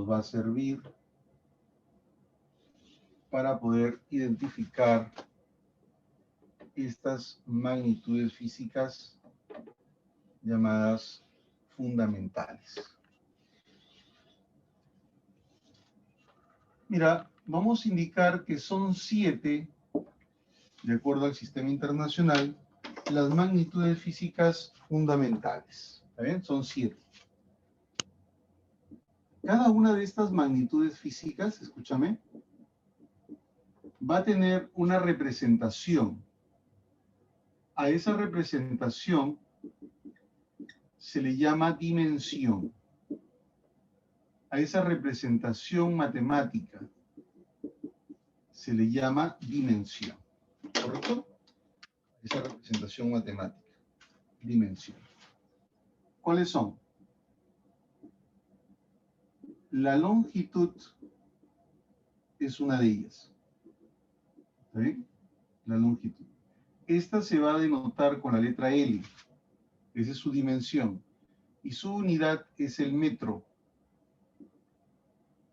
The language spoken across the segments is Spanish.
va a servir para poder identificar estas magnitudes físicas llamadas fundamentales. Mira, vamos a indicar que son 7, de acuerdo al sistema internacional, las magnitudes físicas fundamentales. ¿Está bien? Son 7. Cada una de estas magnitudes físicas, escúchame, va a tener una representación. A esa representación se le llama dimensión. A esa representación matemática se le llama dimensión. ¿Correcto? Esa representación matemática, dimensión. ¿Cuáles son? La longitud es una de ellas. ¿Está bien? La longitud. Esta se va a denotar con la letra L. Esa es su dimensión. Y su unidad es el metro,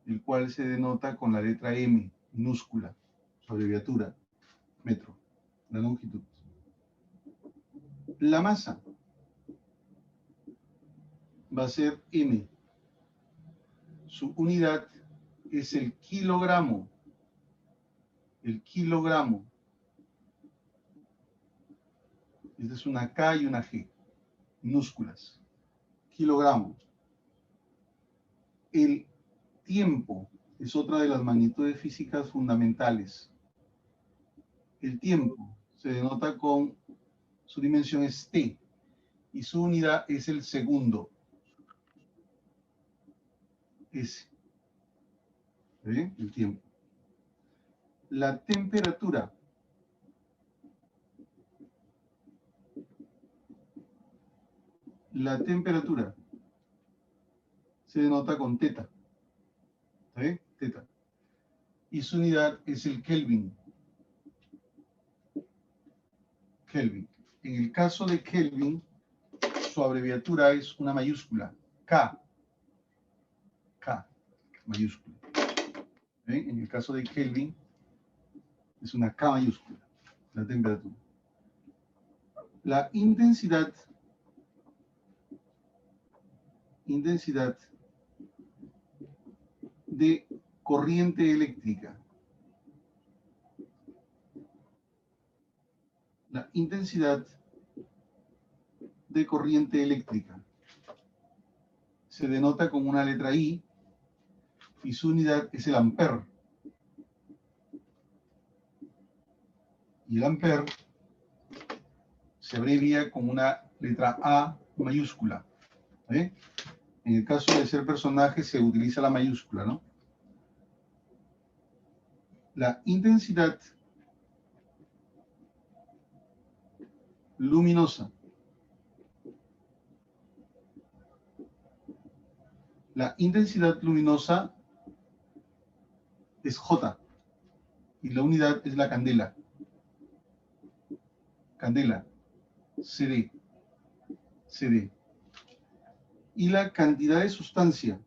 el cual se denota con la letra M, minúscula, su abreviatura, metro, la longitud. La masa va a ser M. Su unidad es el kilogramo. El kilogramo. Esta es una K y una G, minúsculas. Kilogramo. El tiempo es otra de las magnitudes físicas fundamentales. El tiempo se denota con, su dimensión es T, y su unidad es el segundo. S. ¿Bien? El tiempo. La temperatura. La temperatura se denota con teta. ¿Está bien? Teta. Y su unidad es el Kelvin. Kelvin. En el caso de Kelvin, su abreviatura es una mayúscula. K. K. Mayúscula. ¿Bien? En el caso de Kelvin, es una K mayúscula. La temperatura. La intensidad. Intensidad de corriente eléctrica. La intensidad de corriente eléctrica se denota con una letra I y su unidad es el amper. Y el amper se abrevia con una letra A mayúscula. ¿Eh? En el caso de ser personaje se utiliza la mayúscula, ¿no? La intensidad luminosa. La intensidad luminosa es J y la unidad es la candela. Candela, CD. CD. Y la cantidad de sustancia.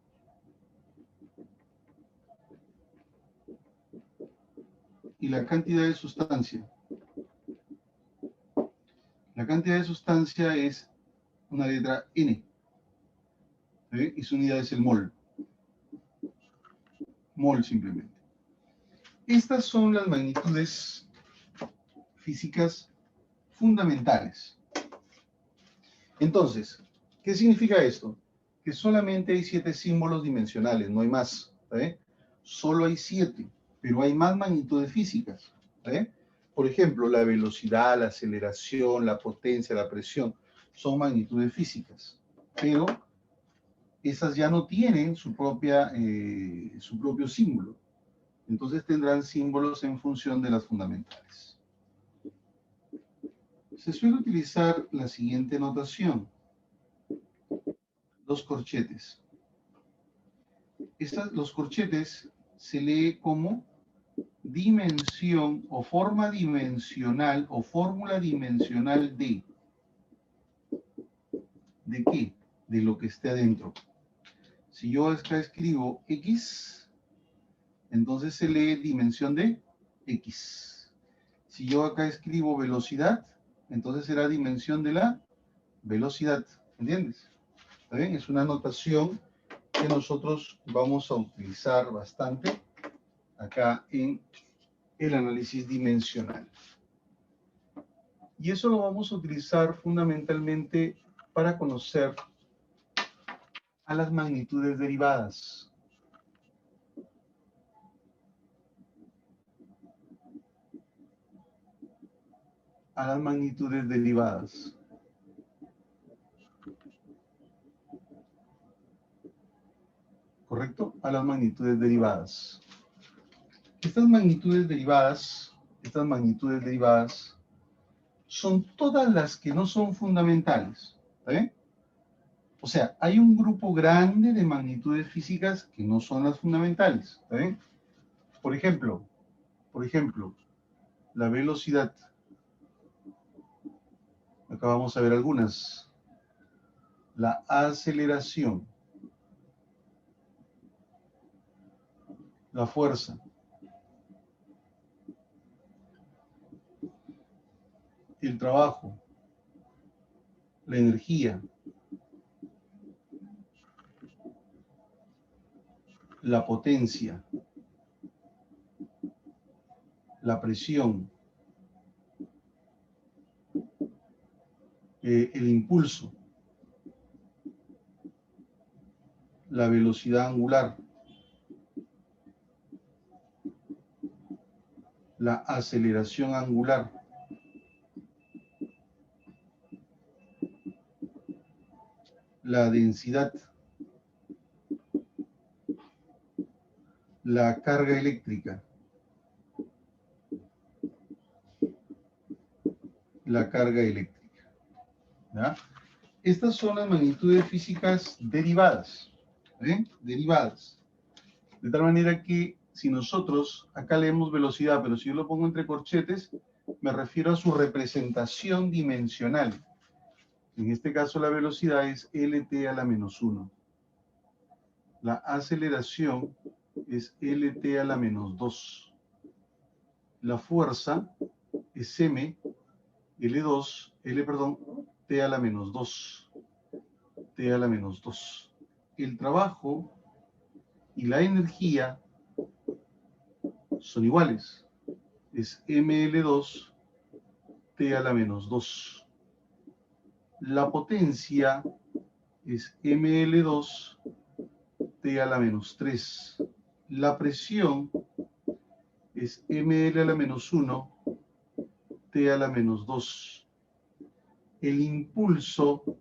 Y la cantidad de sustancia. La cantidad de sustancia es una letra N. ¿Sí? Y su unidad es el mol. Mol simplemente. Estas son las magnitudes físicas fundamentales. Entonces, ¿qué significa esto? Que solamente hay 7 símbolos dimensionales, no hay más. ¿Sí? Solo hay 7, pero hay más magnitudes físicas. ¿Sí? Por ejemplo, la velocidad, la aceleración, la potencia, la presión, son magnitudes físicas. Pero esas ya no tienen su propio símbolo. Entonces tendrán símbolos en función de las fundamentales. Se suele utilizar la siguiente notación. Los corchetes. Los corchetes se lee como dimensión o forma dimensional o fórmula dimensional de. ¿De qué? De lo que esté adentro. Si yo acá escribo X, entonces se lee dimensión de X. Si yo acá escribo velocidad, entonces será dimensión de la velocidad. ¿Entiendes? ¿Está bien? Es una notación que nosotros vamos a utilizar bastante acá en el análisis dimensional. Y eso lo vamos a utilizar fundamentalmente para conocer a las magnitudes derivadas. A las magnitudes derivadas. ¿Correcto? A las magnitudes derivadas. Estas magnitudes derivadas son todas las que no son fundamentales. ¿Está bien? O sea, hay un grupo grande de magnitudes físicas que no son las fundamentales. ¿Está bien? Por ejemplo, la velocidad. Acá vamos a ver algunas. La aceleración. La fuerza. El trabajo. La energía. La potencia. La presión. El impulso. La velocidad angular. La aceleración angular. La densidad. La carga eléctrica. La carga eléctrica. ¿Ya? Estas son las magnitudes físicas derivadas. ¿Bien? Derivadas. De tal manera que si nosotros acá leemos velocidad, pero si yo lo pongo entre corchetes, me refiero a su representación dimensional. En este caso la velocidad es LT a la menos 1. La aceleración es LT a la menos 2. La fuerza es M, T a la menos 2. T a la menos 2. El trabajo y la energía son iguales. Es ML2 T a la menos 2. La potencia es ML2 T a la menos 3. La presión es ML a la menos 1 T a la menos 2. El impulso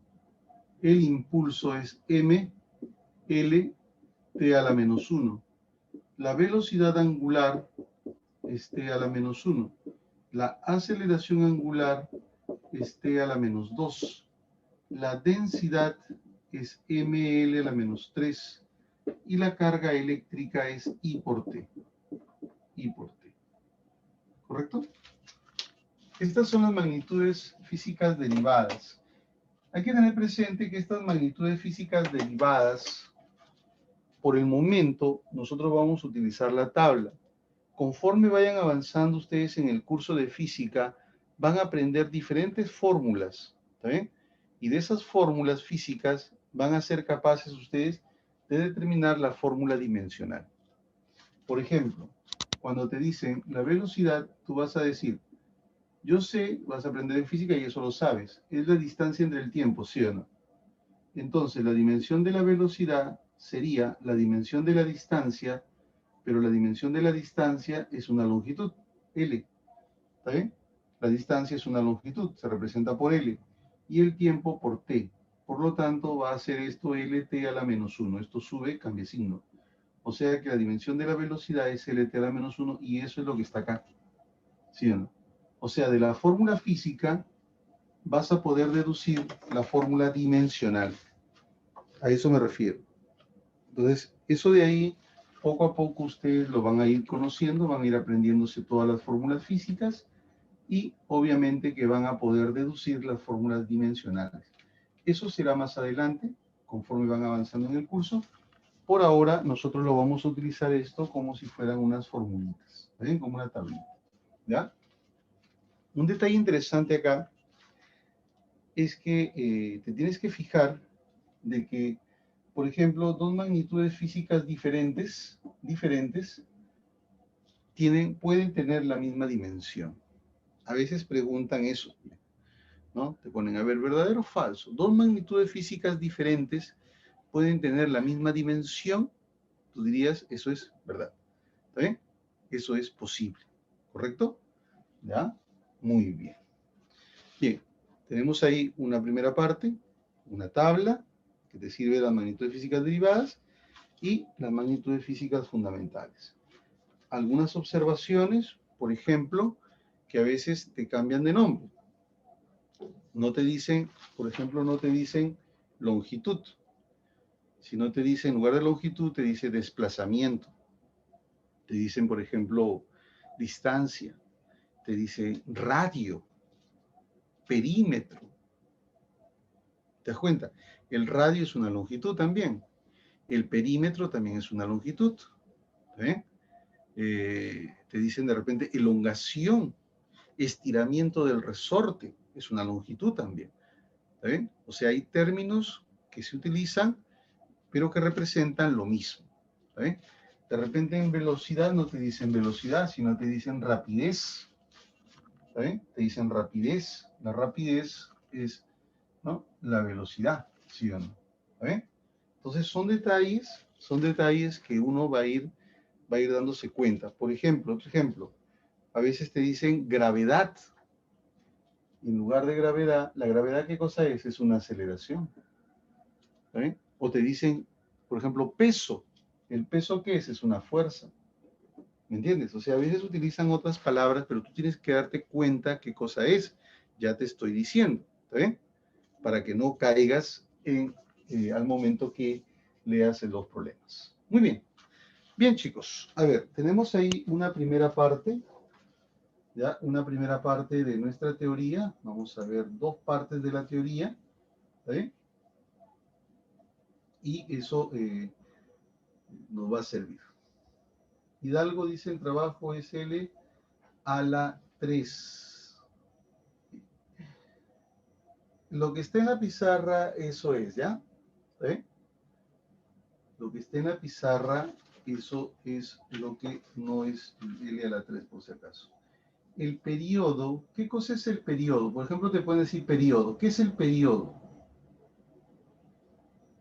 es ML T a la menos 1. La velocidad angular es T a la menos 1. La aceleración angular es T a la menos 2. La densidad es ML a la menos 3. Y la carga eléctrica es I por T. I por T. ¿Correcto? Estas son las magnitudes físicas derivadas. Hay que tener presente que estas magnitudes físicas derivadas, por el momento, nosotros vamos a utilizar la tabla. Conforme vayan avanzando ustedes en el curso de física, van a aprender diferentes fórmulas, ¿está bien? Y de esas fórmulas físicas van a ser capaces ustedes de determinar la fórmula dimensional. Por ejemplo, cuando te dicen la velocidad, tú vas a decir, yo sé, vas a aprender en física y eso lo sabes, es la distancia entre el tiempo, ¿sí o no? Entonces, la dimensión de la velocidad sería la dimensión de la distancia, pero la dimensión de la distancia es una longitud, L. ¿Está bien? La distancia es una longitud, se representa por L, y el tiempo por T. Por lo tanto, va a ser esto LT a la menos 1. Esto sube, cambia signo. O sea que la dimensión de la velocidad es LT a la menos 1, y eso es lo que está acá. ¿Sí o no? O sea, de la fórmula física vas a poder deducir la fórmula dimensional. A eso me refiero. Entonces, eso de ahí, poco a poco ustedes lo van a ir conociendo, van a ir aprendiéndose todas las fórmulas físicas y obviamente que van a poder deducir las fórmulas dimensionales. Eso será más adelante, conforme van avanzando en el curso, por ahora nosotros lo vamos a utilizar esto como si fueran unas formulitas, ¿ven? Como una tablita, ¿ya? Un detalle interesante acá es que te tienes que fijar de que, por ejemplo, dos magnitudes físicas diferentes pueden tener la misma dimensión. A veces preguntan eso, ¿no? Te ponen a ver, ¿verdadero o falso? Dos magnitudes físicas diferentes pueden tener la misma dimensión. Tú dirías, eso es verdad. ¿Está bien? Eso es posible. ¿Correcto? ¿Ya? Muy bien. Bien, tenemos ahí una primera parte, una tabla que te sirve de las magnitudes físicas derivadas y las magnitudes físicas fundamentales. Algunas observaciones, por ejemplo, que a veces te cambian de nombre. No te dicen, por ejemplo, no te dicen longitud. Si no te dicen, en lugar de longitud, te dice desplazamiento. Te dicen, por ejemplo, distancia. Te dice radio, perímetro. ¿Te das cuenta? El radio es una longitud también. El perímetro también es una longitud. ¿Eh? Te dicen de repente elongación, estiramiento del resorte, es una longitud también. ¿Eh? O sea, hay términos que se utilizan, pero que representan lo mismo. ¿Eh? De repente en velocidad no te dicen velocidad, sino te dicen rapidez. ¿Eh? Te dicen rapidez. La rapidez es, ¿no?, la velocidad, ¿sí o no? ¿Eh? Entonces son detalles que uno va a ir dándose cuenta. Por ejemplo, otro ejemplo, a veces te dicen gravedad. En lugar de gravedad, ¿la gravedad qué cosa es? Es una aceleración. ¿Eh? O te dicen, por ejemplo, peso. ¿El peso qué es? Es una fuerza. ¿Me entiendes? O sea, a veces utilizan otras palabras, pero tú tienes que darte cuenta qué cosa es. Ya te estoy diciendo, ¿está bien? Para que no caigas al momento que leas los problemas. Muy bien. Bien, chicos. A ver, tenemos ahí una primera parte, ¿ya? Una primera parte de nuestra teoría. Vamos a ver dos partes de la teoría, ¿está bien? Y eso nos va a servir. Hidalgo dice el trabajo es L a la 3. Lo que está en la pizarra, eso es, ¿ya? ¿Eh? Lo que está en la pizarra, eso es lo que no es L a la 3, por si acaso. El periodo, ¿qué cosa es el periodo? Por ejemplo, te pueden decir periodo. ¿Qué es el periodo?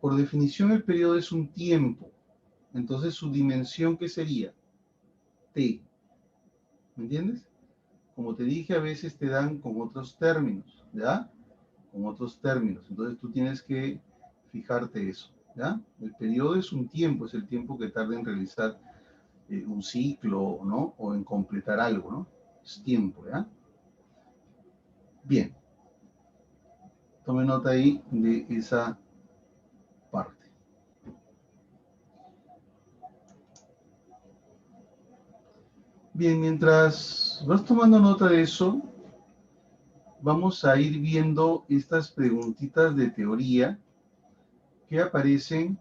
Por definición, el periodo es un tiempo. Entonces, su dimensión, ¿qué sería? T. ¿Me entiendes? Como te dije, a veces te dan con otros términos, ¿ya? Con otros términos. Entonces, tú tienes que fijarte eso, ¿ya? El periodo es un tiempo, es el tiempo que tarda en realizar un ciclo, ¿no? O en completar algo, ¿no? Es tiempo, ¿ya? Bien. Tome nota ahí de esa parte. Bien, mientras vas tomando nota de eso, vamos a ir viendo estas preguntitas de teoría que aparecen,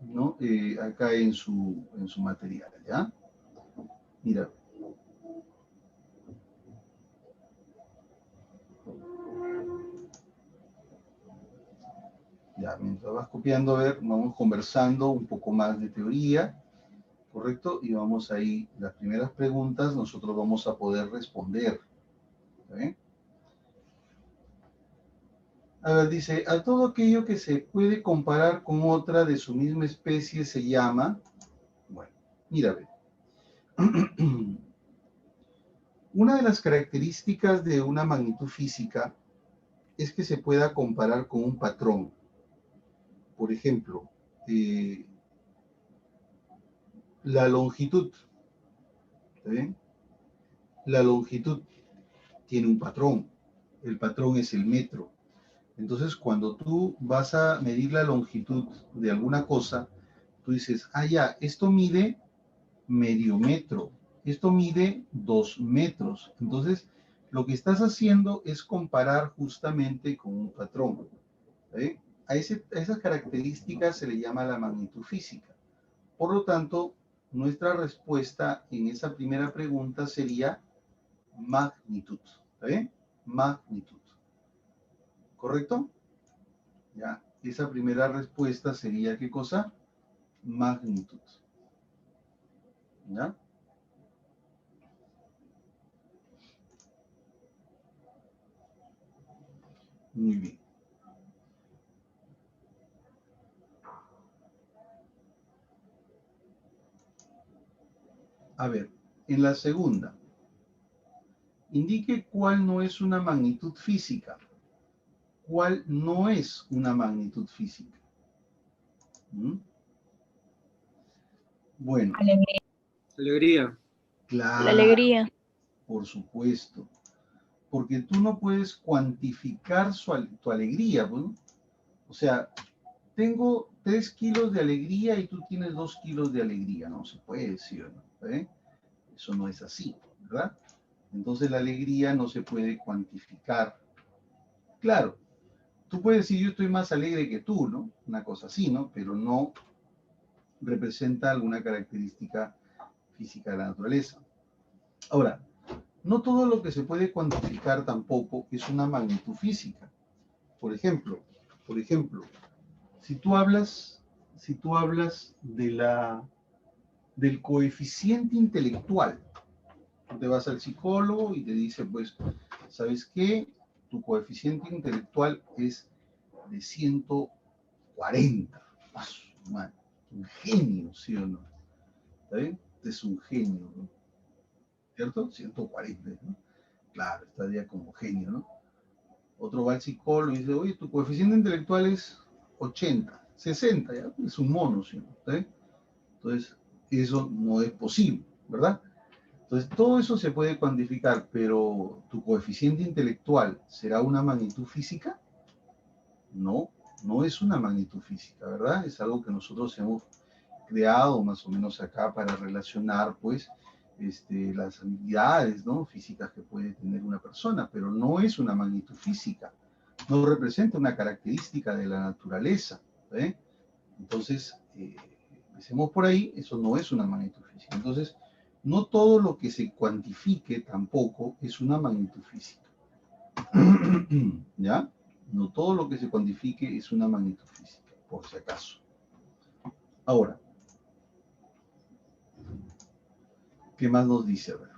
¿no?, acá en su material, ¿ya? Mira. Ya, mientras vas copiando, a ver, vamos conversando un poco más de teoría, ¿correcto? Y vamos ahí, las primeras preguntas nosotros vamos a poder responder. ¿Eh? A ver, dice, a todo aquello que se puede comparar con otra de su misma especie se llama, bueno, mira, ve. Una de las características de una magnitud física es que se pueda comparar con un patrón. Por ejemplo, la longitud, ¿está bien? La longitud tiene un patrón. El patrón es el metro. Entonces, cuando tú vas a medir la longitud de alguna cosa, tú dices, ah, ya, esto mide medio metro, esto mide 2 metros. Entonces, lo que estás haciendo es comparar justamente con un patrón. ¿Eh? A esas características se le llama la magnitud física. Por lo tanto, nuestra respuesta en esa primera pregunta sería magnitud. ¿Está bien? Magnitud. ¿Correcto? Ya, esa primera respuesta sería ¿qué cosa? Magnitud. ¿Ya? Muy bien. A ver, en la segunda, indique cuál no es una magnitud física. ¿Cuál no es una magnitud física? ¿Mm? Bueno, Alegría. Alegría. claro. La alegría. Por supuesto. Porque tú no puedes cuantificar tu alegría, ¿no? O sea, tengo 3 kilos de alegría y tú tienes 2 kilos de alegría. No se puede decir, ¿no? ¿Eh? Eso no es así, ¿verdad? Entonces la alegría no se puede cuantificar. Claro, tú puedes decir yo estoy más alegre que tú, ¿no? Una cosa así, ¿no? Pero no representa alguna característica física de la naturaleza. Ahora, no todo lo que se puede cuantificar tampoco es una magnitud física. Por ejemplo, si tú hablas del coeficiente intelectual, tú te vas al psicólogo y te dice, pues, ¿sabes qué? Tu coeficiente intelectual es de 140. Man, un genio, ¿sí o no? ¿Está bien? Es un genio, ¿no? ¿Cierto? 140, ¿no? Claro, estaría como genio, ¿no? Otro va al psicólogo y dice, oye, tu coeficiente intelectual es 80, 60, ¿ya? Es un mono, ¿sí? ¿Está bien? Entonces, eso no es posible, ¿verdad? Entonces, todo eso se puede cuantificar, pero ¿tu coeficiente intelectual será una magnitud física? No, no es una magnitud física, ¿verdad? Es algo que nosotros hemos creado más o menos acá para relacionar, pues, las habilidades, ¿no? Físicas que puede tener una persona, pero no es una magnitud física, no representa una característica de la naturaleza, ¿eh? Entonces, empecemos por ahí, eso no es una magnitud física. Entonces, no todo lo que se cuantifique tampoco es una magnitud física. ¿Ya? No todo lo que se cuantifique es una magnitud física, por si acaso. Ahora, ¿qué más nos dice? A ver.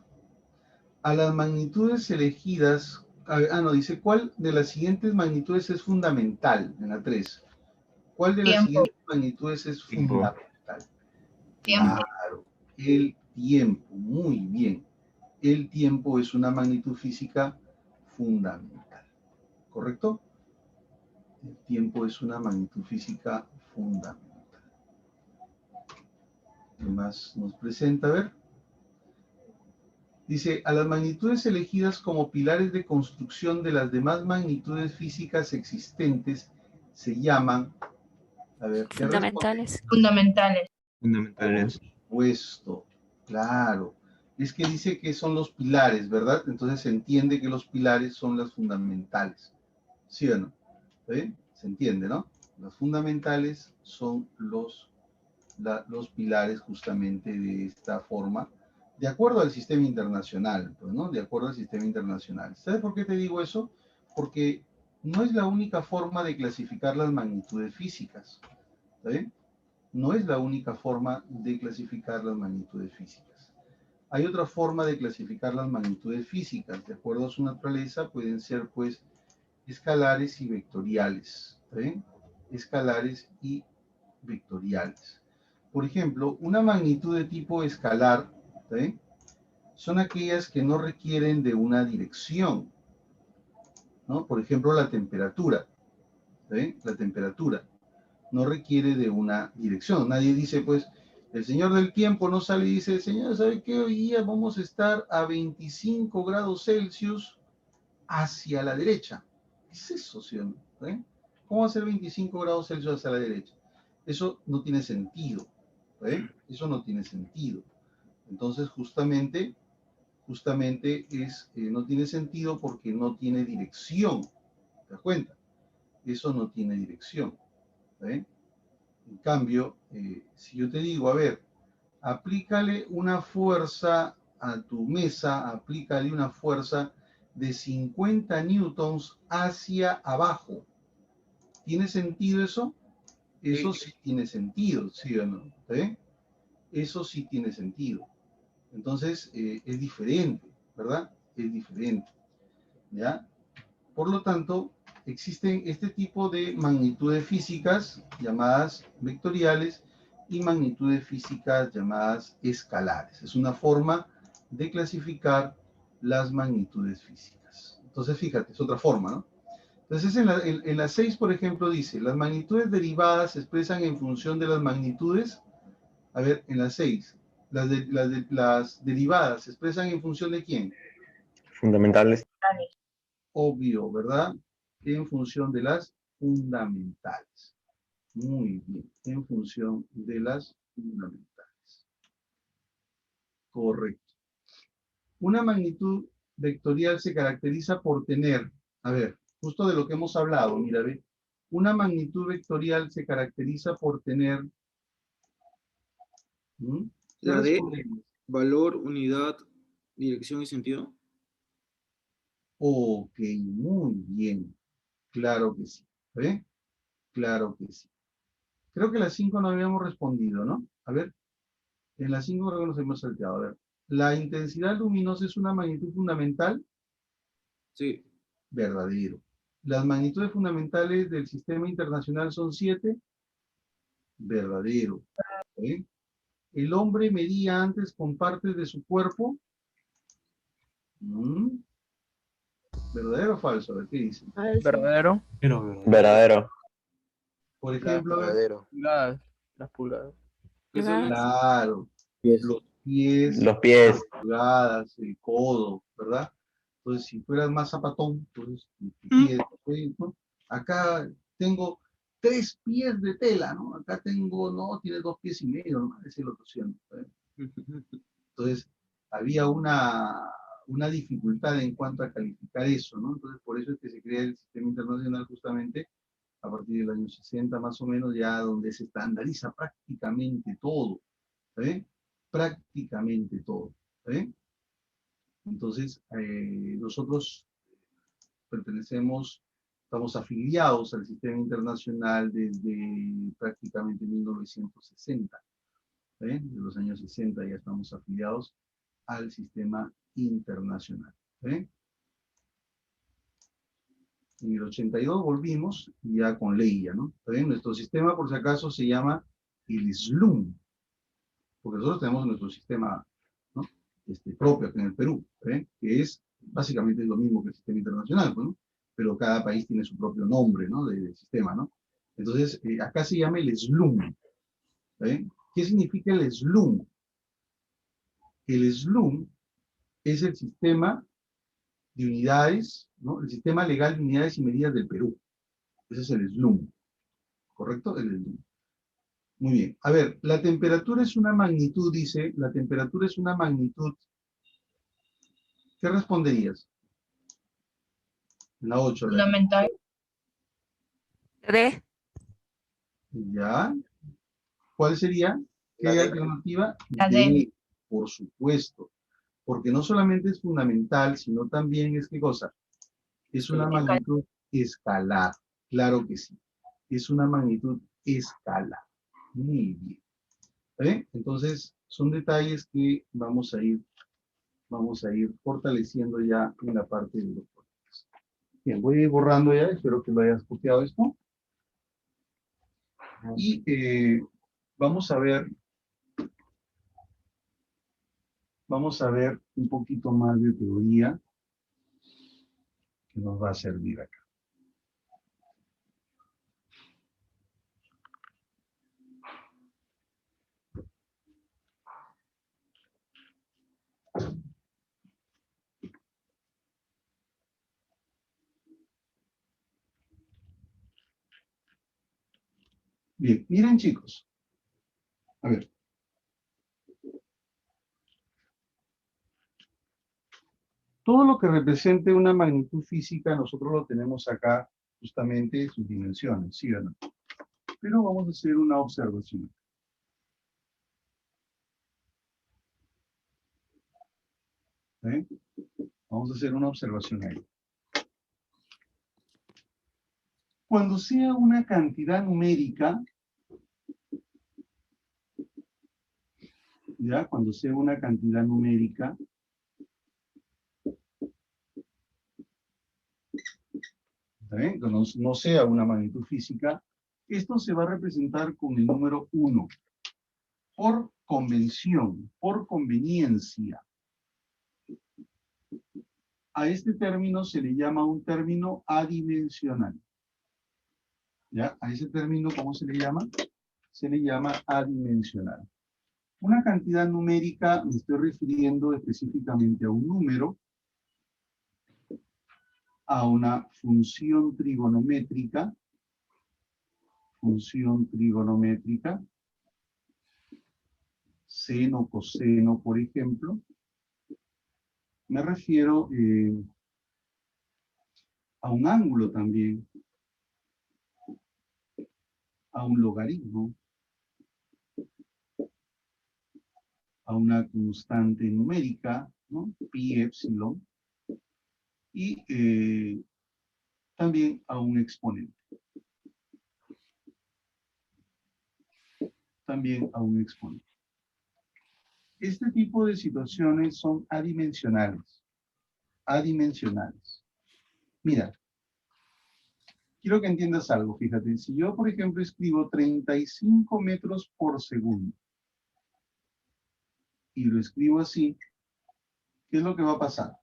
A las magnitudes elegidas, no, dice, ¿cuál de las siguientes magnitudes es fundamental? En la 3. ¿Cuál de las Tiempo. siguientes magnitudes es Tiempo. fundamental? Tiempo. Claro, el tiempo, muy bien. El tiempo es una magnitud física fundamental, ¿correcto? El tiempo es una magnitud física fundamental. ¿Qué más nos presenta? A ver. Dice, a las magnitudes elegidas como pilares de construcción de las demás magnitudes físicas existentes se llaman, a ver, ¿qué Fundamentales. Fundamentales. Fundamentales. Por supuesto, claro. Es que dice que son los pilares, ¿verdad? Entonces se entiende que los pilares son las fundamentales. ¿Sí o no? ¿Está bien? Se entiende, ¿no? Las fundamentales son los pilares justamente de esta forma, de acuerdo al sistema internacional, pues, ¿no? De acuerdo al sistema internacional. ¿Sabes por qué te digo eso? Porque no es la única forma de clasificar las magnitudes físicas, ¿está bien? No es la única forma de clasificar las magnitudes físicas. Hay otra forma de clasificar las magnitudes físicas. De acuerdo a su naturaleza, pueden ser, pues, escalares y vectoriales, ¿está bien? Escalares y vectoriales. Por ejemplo, una magnitud de tipo escalar, ¿sí? Son aquellas que no requieren de una dirección, ¿no? Por ejemplo, la temperatura, ¿sí? La temperatura no requiere de una dirección. Nadie dice, pues, el señor del tiempo no sale y dice, señor, ¿sabe qué? Hoy día vamos a estar a 25 grados Celsius hacia la derecha. ¿Qué es eso, sí o no? ¿Eh? ¿Cómo va a ser 25 grados Celsius hacia la derecha? Eso no tiene sentido. ¿Eh? Eso no tiene sentido. Entonces, justamente no tiene sentido porque no tiene dirección. ¿Te das cuenta? eso no tiene dirección. ¿Eh? En cambio, si yo te digo, a ver, aplícale una fuerza a tu mesa, aplícale una fuerza de 50 newtons hacia abajo. ¿Tiene sentido eso? Eso sí tiene sentido, ¿sí o no? ¿Eh? Eso sí tiene sentido. Entonces, es diferente, ¿verdad? Es diferente, ¿ya? Por lo tanto, existen este tipo de magnitudes físicas llamadas vectoriales y magnitudes físicas llamadas escalares. Es una forma de clasificar las magnitudes físicas. Entonces, fíjate, es otra forma, ¿no? Entonces, en la 6, por ejemplo, dice, las magnitudes derivadas se expresan en función de las magnitudes. A ver, en la 6, las derivadas se expresan en función de quién. Fundamentales. Obvio, ¿verdad? En función de las fundamentales. Muy bien, en función de las fundamentales. Correcto. Una magnitud vectorial se caracteriza por tener, a ver, justo de lo que hemos hablado, mira, ve, una magnitud vectorial se caracteriza por tener, ¿qué La D, respondemos? valor, unidad, dirección y sentido. Ok, muy bien, claro que sí, ¿ve? Claro que sí. Creo que las 5 no habíamos respondido, ¿no? A ver, en las 5 creo que nos hemos salteado. A ver, ¿la intensidad luminosa es una magnitud fundamental? Sí. Verdadero. ¿Las magnitudes fundamentales del sistema internacional son 7? Verdadero. ¿Eh? ¿El hombre medía antes con partes de su cuerpo? ¿Mm? ¿Verdadero o falso? A ver, ¿qué dice? Verdadero. Verdadero. Por ejemplo, a ver, Verdadero. Las pulgadas. ¿Qué son las claro, Pies. los pies, Los pies. las pulgadas, el codo, ¿verdad? Entonces, si fueras más zapatón, pues pies, ¿no? Acá tengo 3 pies de tela, ¿no? Acá tengo, no, tiene 2 pies y medio, ¿no? Es el otro 100. Entonces, había una dificultad en cuanto a calificar eso, ¿no? Entonces, por eso es que se crea el sistema internacional justamente a partir del año 60 más o menos, ya donde se estandariza prácticamente todo, ¿eh? Prácticamente todo, ¿eh? Entonces, nosotros pertenecemos, estamos afiliados al sistema internacional desde prácticamente 1960, ¿eh? De los años 60 ya estamos afiliados al sistema internacional, ¿eh? En el 82 volvimos ya con Leia, ¿no? ¿Está nuestro sistema, por si acaso, se llama el SLUM, porque nosotros tenemos nuestro sistema, ¿no? Propio aquí en el Perú, que es básicamente lo mismo que el sistema internacional, ¿no? Pero cada país tiene su propio nombre, ¿no? De sistema, ¿no? Entonces, acá se llama el SLUM. ¿Qué significa el SLUM? El SLUM es el sistema de unidades, ¿no? El sistema legal de unidades y medidas del Perú. Ese es el SLUM, ¿correcto? El SLUM. Muy bien. A ver, la temperatura es una magnitud, dice, la temperatura es una magnitud. ¿Qué responderías? La 8. Fundamental. D. ¿Ya? ¿Cuál sería? ¿Qué La D. alternativa? La D. D, por supuesto. Porque no solamente es fundamental, sino también es, ¿qué cosa? Es una magnitud escalar. Claro que sí. Es una magnitud escalar. Muy bien. Entonces, son detalles que vamos a ir fortaleciendo ya en la parte de los proyectos. Bien, voy a ir borrando ya, espero que lo hayas copiado esto. Y vamos a ver un poquito más de teoría que nos va a servir acá. Bien, miren chicos. A ver. Todo lo que represente una magnitud física, nosotros lo tenemos acá justamente sus dimensiones, ¿sí o no? Pero vamos a hacer una observación. ¿Eh? Vamos a hacer una observación ahí. Cuando sea una cantidad numérica, ¿ya? Cuando sea una cantidad numérica, ¿está bien? Que no sea una magnitud física, esto se va a representar con el número 1, por convención, por conveniencia. A este término se le llama un término adimensional. ¿Ya? A ese término, ¿cómo se le llama? Se le llama adimensional. Una cantidad numérica, me estoy refiriendo específicamente a un número, a una función trigonométrica, seno, coseno, por ejemplo. Me refiero a un ángulo también, a un logaritmo, a una constante numérica, ¿no? Pi, epsilon, y también a un exponente. Este tipo de situaciones son adimensionales. Mira, quiero que entiendas algo, fíjate. Si yo, por ejemplo, escribo 35 metros por segundo, y lo escribo así, ¿qué es lo que va a pasar?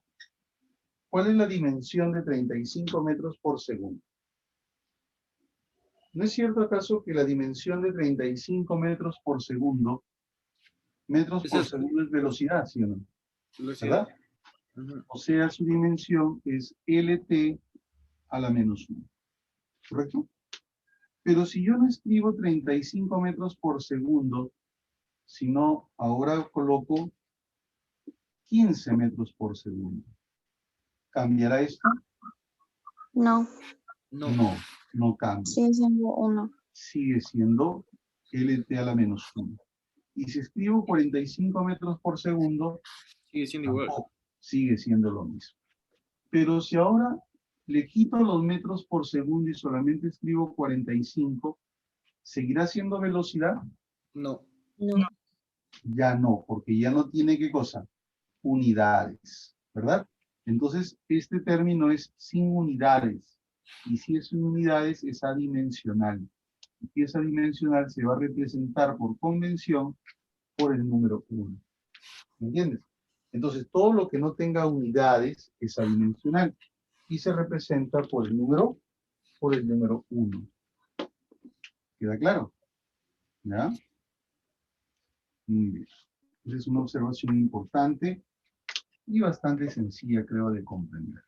¿Cuál es la dimensión de 35 metros por segundo? ¿No es cierto acaso que la dimensión de 35 metros por segundo, es velocidad, ¿sí o no? Velocidad. ¿Verdad? Ujú. O sea, su dimensión es LT a la menos 1. ¿Correcto? Pero si yo no escribo 35 metros por segundo, sino ahora coloco 15 metros por segundo, ¿cambiará esto? No, No. No cambia. sigue siendo 1. Sigue siendo LT a la menos 1. Y si escribo 45 metros por segundo, Sigue siendo igual. tampoco, sigue siendo lo mismo. Pero si ahora le quito los metros por segundo y solamente escribo 45, ¿seguirá siendo velocidad? No. No. Ya no, porque ya no tiene ¿qué cosa? Unidades, ¿verdad? Entonces, este término es sin unidades. Y si es sin unidades, es adimensional. Y esa dimensional se va a representar por convención por el número 1. ¿Me entiendes? Entonces, todo lo que no tenga unidades es adimensional y se representa por el número 1. ¿Queda claro? ¿Ya? Muy bien. Esa es una observación importante y bastante sencilla, creo, de comprender.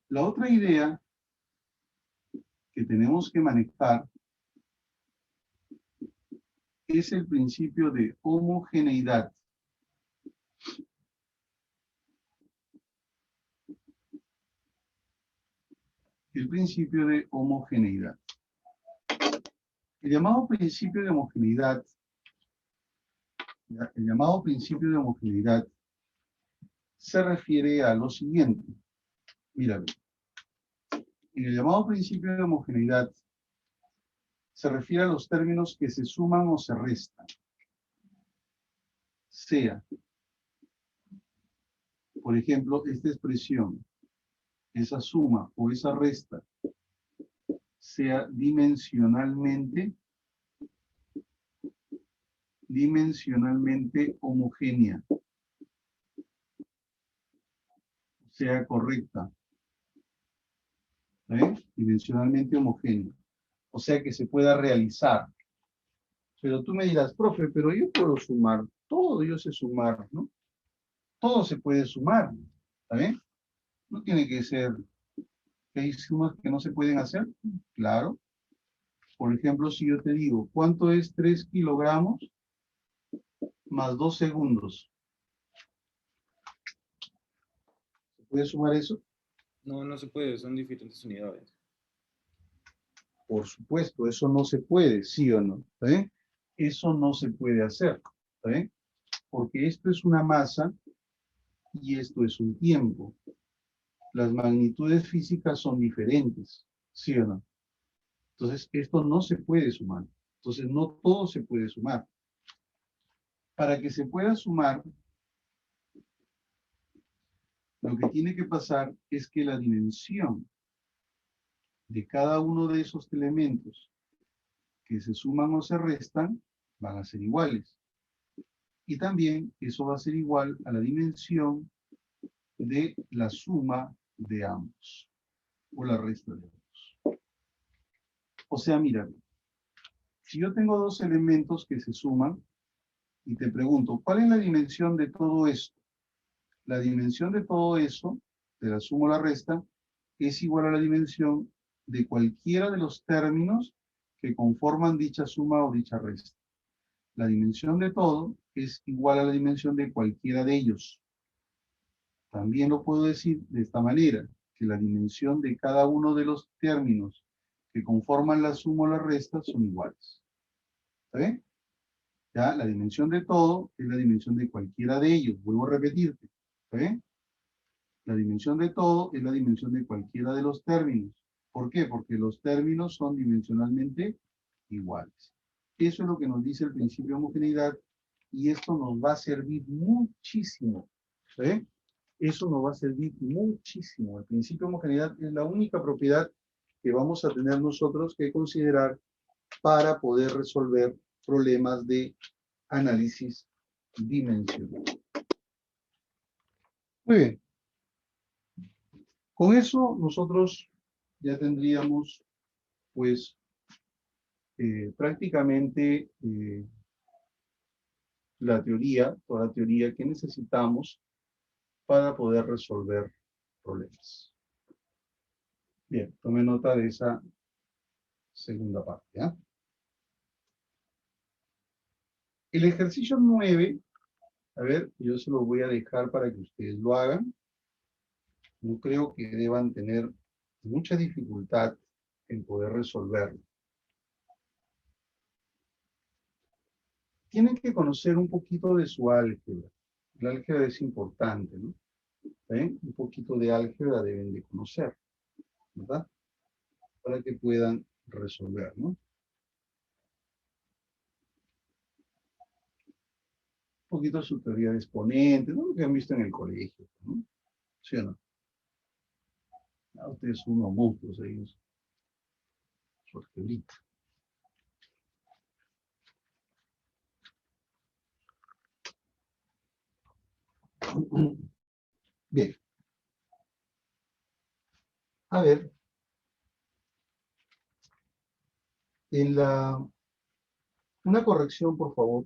La otra idea que tenemos que manejar es el principio de homogeneidad. El principio de homogeneidad. El llamado principio de homogeneidad, se refiere a lo siguiente. Míralo. En el llamado principio de homogeneidad se refiere a los términos que se suman o se restan. Sea, por ejemplo, esta expresión, esa suma o esa resta, sea dimensionalmente homogénea, sea correcta, dimensionalmente homogénea, o sea que se pueda realizar. Pero tú me dirás, profe, pero yo puedo sumar, todo yo sé sumar, ¿no? Todo se puede sumar, ¿está bien? No tiene que ser que hay sumas que no se pueden hacer, claro. Por ejemplo, si yo te digo, ¿cuánto es 3 kilogramos más 2 segundos? ¿Se puede sumar eso? No, no se puede, son diferentes unidades. Por supuesto, eso no se puede, ¿sí o no? ¿Está bien? Eso no se puede hacer, ¿está bien? Porque esto es una masa y esto es un tiempo. Las magnitudes físicas son diferentes, ¿sí o no? Entonces, esto no se puede sumar. Entonces, no todo se puede sumar. Para que se pueda sumar, lo que tiene que pasar es que la dimensión de cada uno de esos elementos que se suman o se restan van a ser iguales. Y también eso va a ser igual a la dimensión de la suma de ambos, o la resta de ambos. O sea, mira, si yo tengo dos elementos que se suman, y te pregunto, ¿cuál es la dimensión de todo esto? La dimensión de todo eso, de la suma o la resta, es igual a la dimensión de cualquiera de los términos que conforman dicha suma o dicha resta. La dimensión de todo es igual a la dimensión de cualquiera de ellos. También lo puedo decir de esta manera, que la dimensión de cada uno de los términos que conforman la suma o la resta son iguales. ¿Está bien? Ya, la dimensión de todo es la dimensión de cualquiera de ellos. Vuelvo a repetirte. ¿Está bien? La dimensión de todo es la dimensión de cualquiera de los términos. ¿Por qué? Porque los términos son dimensionalmente iguales. Eso es lo que nos dice el principio de homogeneidad y esto nos va a servir muchísimo. ¿Sí? Eso nos va a servir muchísimo. El principio de homogeneidad es la única propiedad que vamos a tener nosotros que considerar para poder resolver problemas de análisis dimensional. Muy bien. Con eso nosotros ya tendríamos, pues, prácticamente la teoría, toda la teoría que necesitamos para poder resolver problemas. Bien, tome nota de esa segunda parte. ¿Ya? El ejercicio 9, a ver, yo se lo voy a dejar para que ustedes lo hagan. No creo que deban tener mucha dificultad en poder resolverlo. Tienen que conocer un poquito de su álgebra. El álgebra es importante, ¿no? ¿Ven? Un poquito de álgebra deben de conocer, ¿verdad? Para que puedan resolver, ¿no? Un poquito su teoría de exponentes, ¿no? Lo que han visto en el colegio, ¿no? ¿Sí o no? Ah, ustedes son unos monstruos ahí, su algebrita. Bien. A ver. Una corrección, por favor.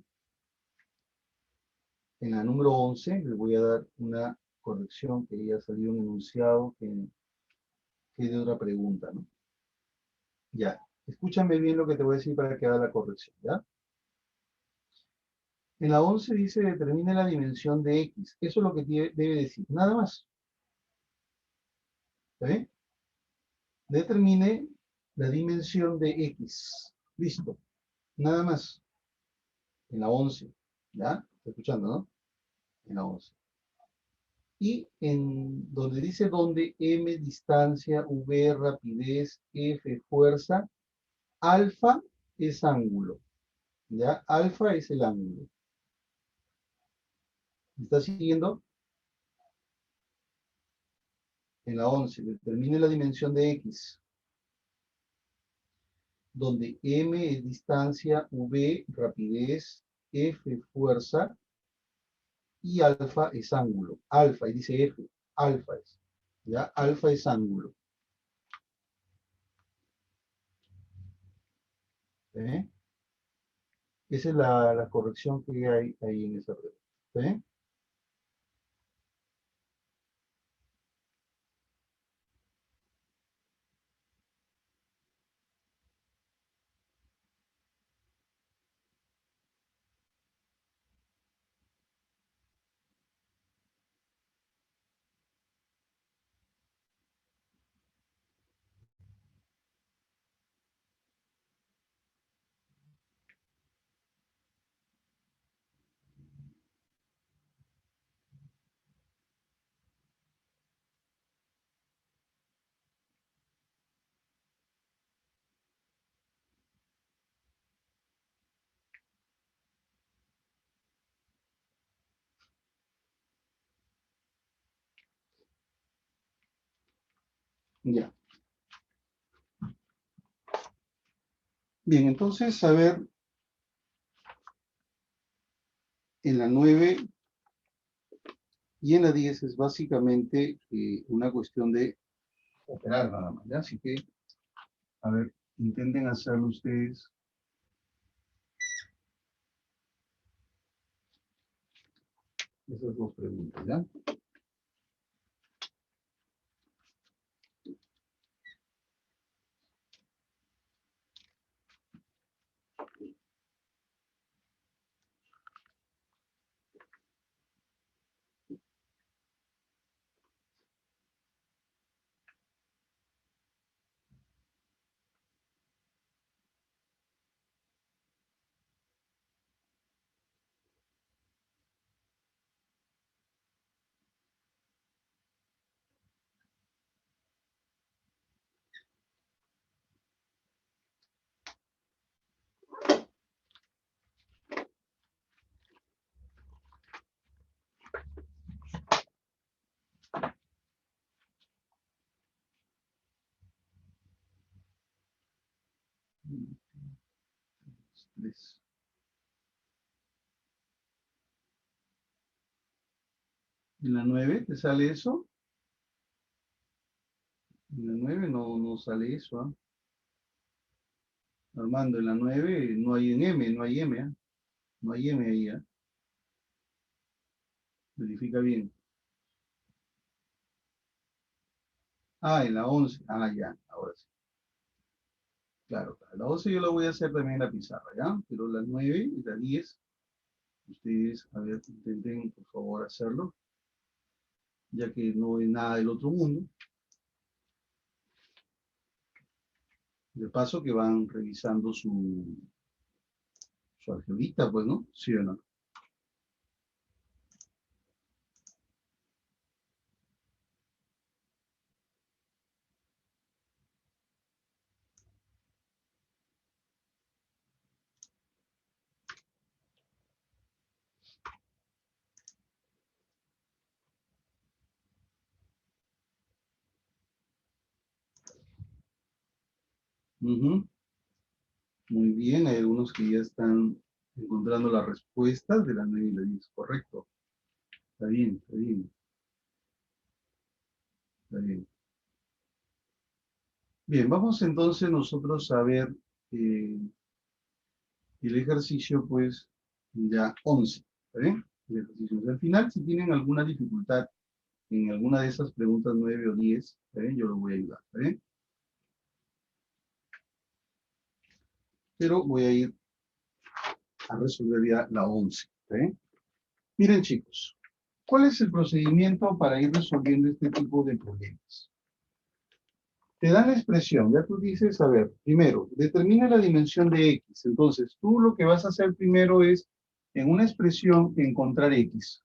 En la número 11 les voy a dar una corrección que ya salió un enunciado que es de otra pregunta, ¿no? Ya. Escúchame bien lo que te voy a decir para que haga la corrección, ¿ya? En la 11 dice determine la dimensión de X. Eso es lo que debe decir, nada más. ¿Está bien? Determine la dimensión de X. Listo. Nada más. En la 11. ¿Ya? ¿Está escuchando, no? En la 11. Y en donde dice donde M distancia, V rapidez, F fuerza, alfa es ángulo. ¿Ya? Alfa es el ángulo. ¿Me está siguiendo? En la 11, determine la dimensión de X, donde M es distancia, V rapidez, F fuerza y alfa es ángulo. Alfa, y dice F, alfa es. ¿Ya? Alfa es ángulo. ¿Eh? Esa es la corrección que hay ahí en esa regla. ¿Eh? Ya. Bien, entonces, a ver, en la 9 y en la 10 es básicamente una cuestión de operar nada más, ¿ya? Así que, a ver, intenten hacerlo ustedes. Esas dos preguntas, ¿ya? Tres. ¿En la 9 te sale eso? En la 9 no sale eso, ¿ah? Armando, en la 9 no hay en M, no hay M, ¿ah? No hay M ahí, ¿ah? Verifica bien. Ah, en la 11. Ah, ya, ahora sí. Claro, la 11 yo la voy a hacer también en la pizarra, ¿ya? Pero la 9 y la 10, ustedes, a ver, intenten, por favor, hacerlo, ya que no es nada del otro mundo. De paso que van revisando su algebrita, pues, ¿no? ¿Sí o no? Ujú. Muy bien, hay algunos que ya están encontrando las respuestas de la 9 y la 10, correcto. Está bien, está bien. Está bien. Bien, vamos entonces nosotros a ver el ejercicio, pues, ya 11. ¿Está bien? El ejercicio. Al final, si tienen alguna dificultad en alguna de esas preguntas 9 o 10, ¿está bien? Yo lo voy a ayudar. ¿Está bien? Pero voy a ir a resolver ya la 11. ¿Está bien? Miren, chicos, ¿cuál es el procedimiento para ir resolviendo este tipo de problemas? Te dan la expresión, ya tú dices, a ver, primero, determina la dimensión de X. Entonces, tú lo que vas a hacer primero es, en una expresión, encontrar X.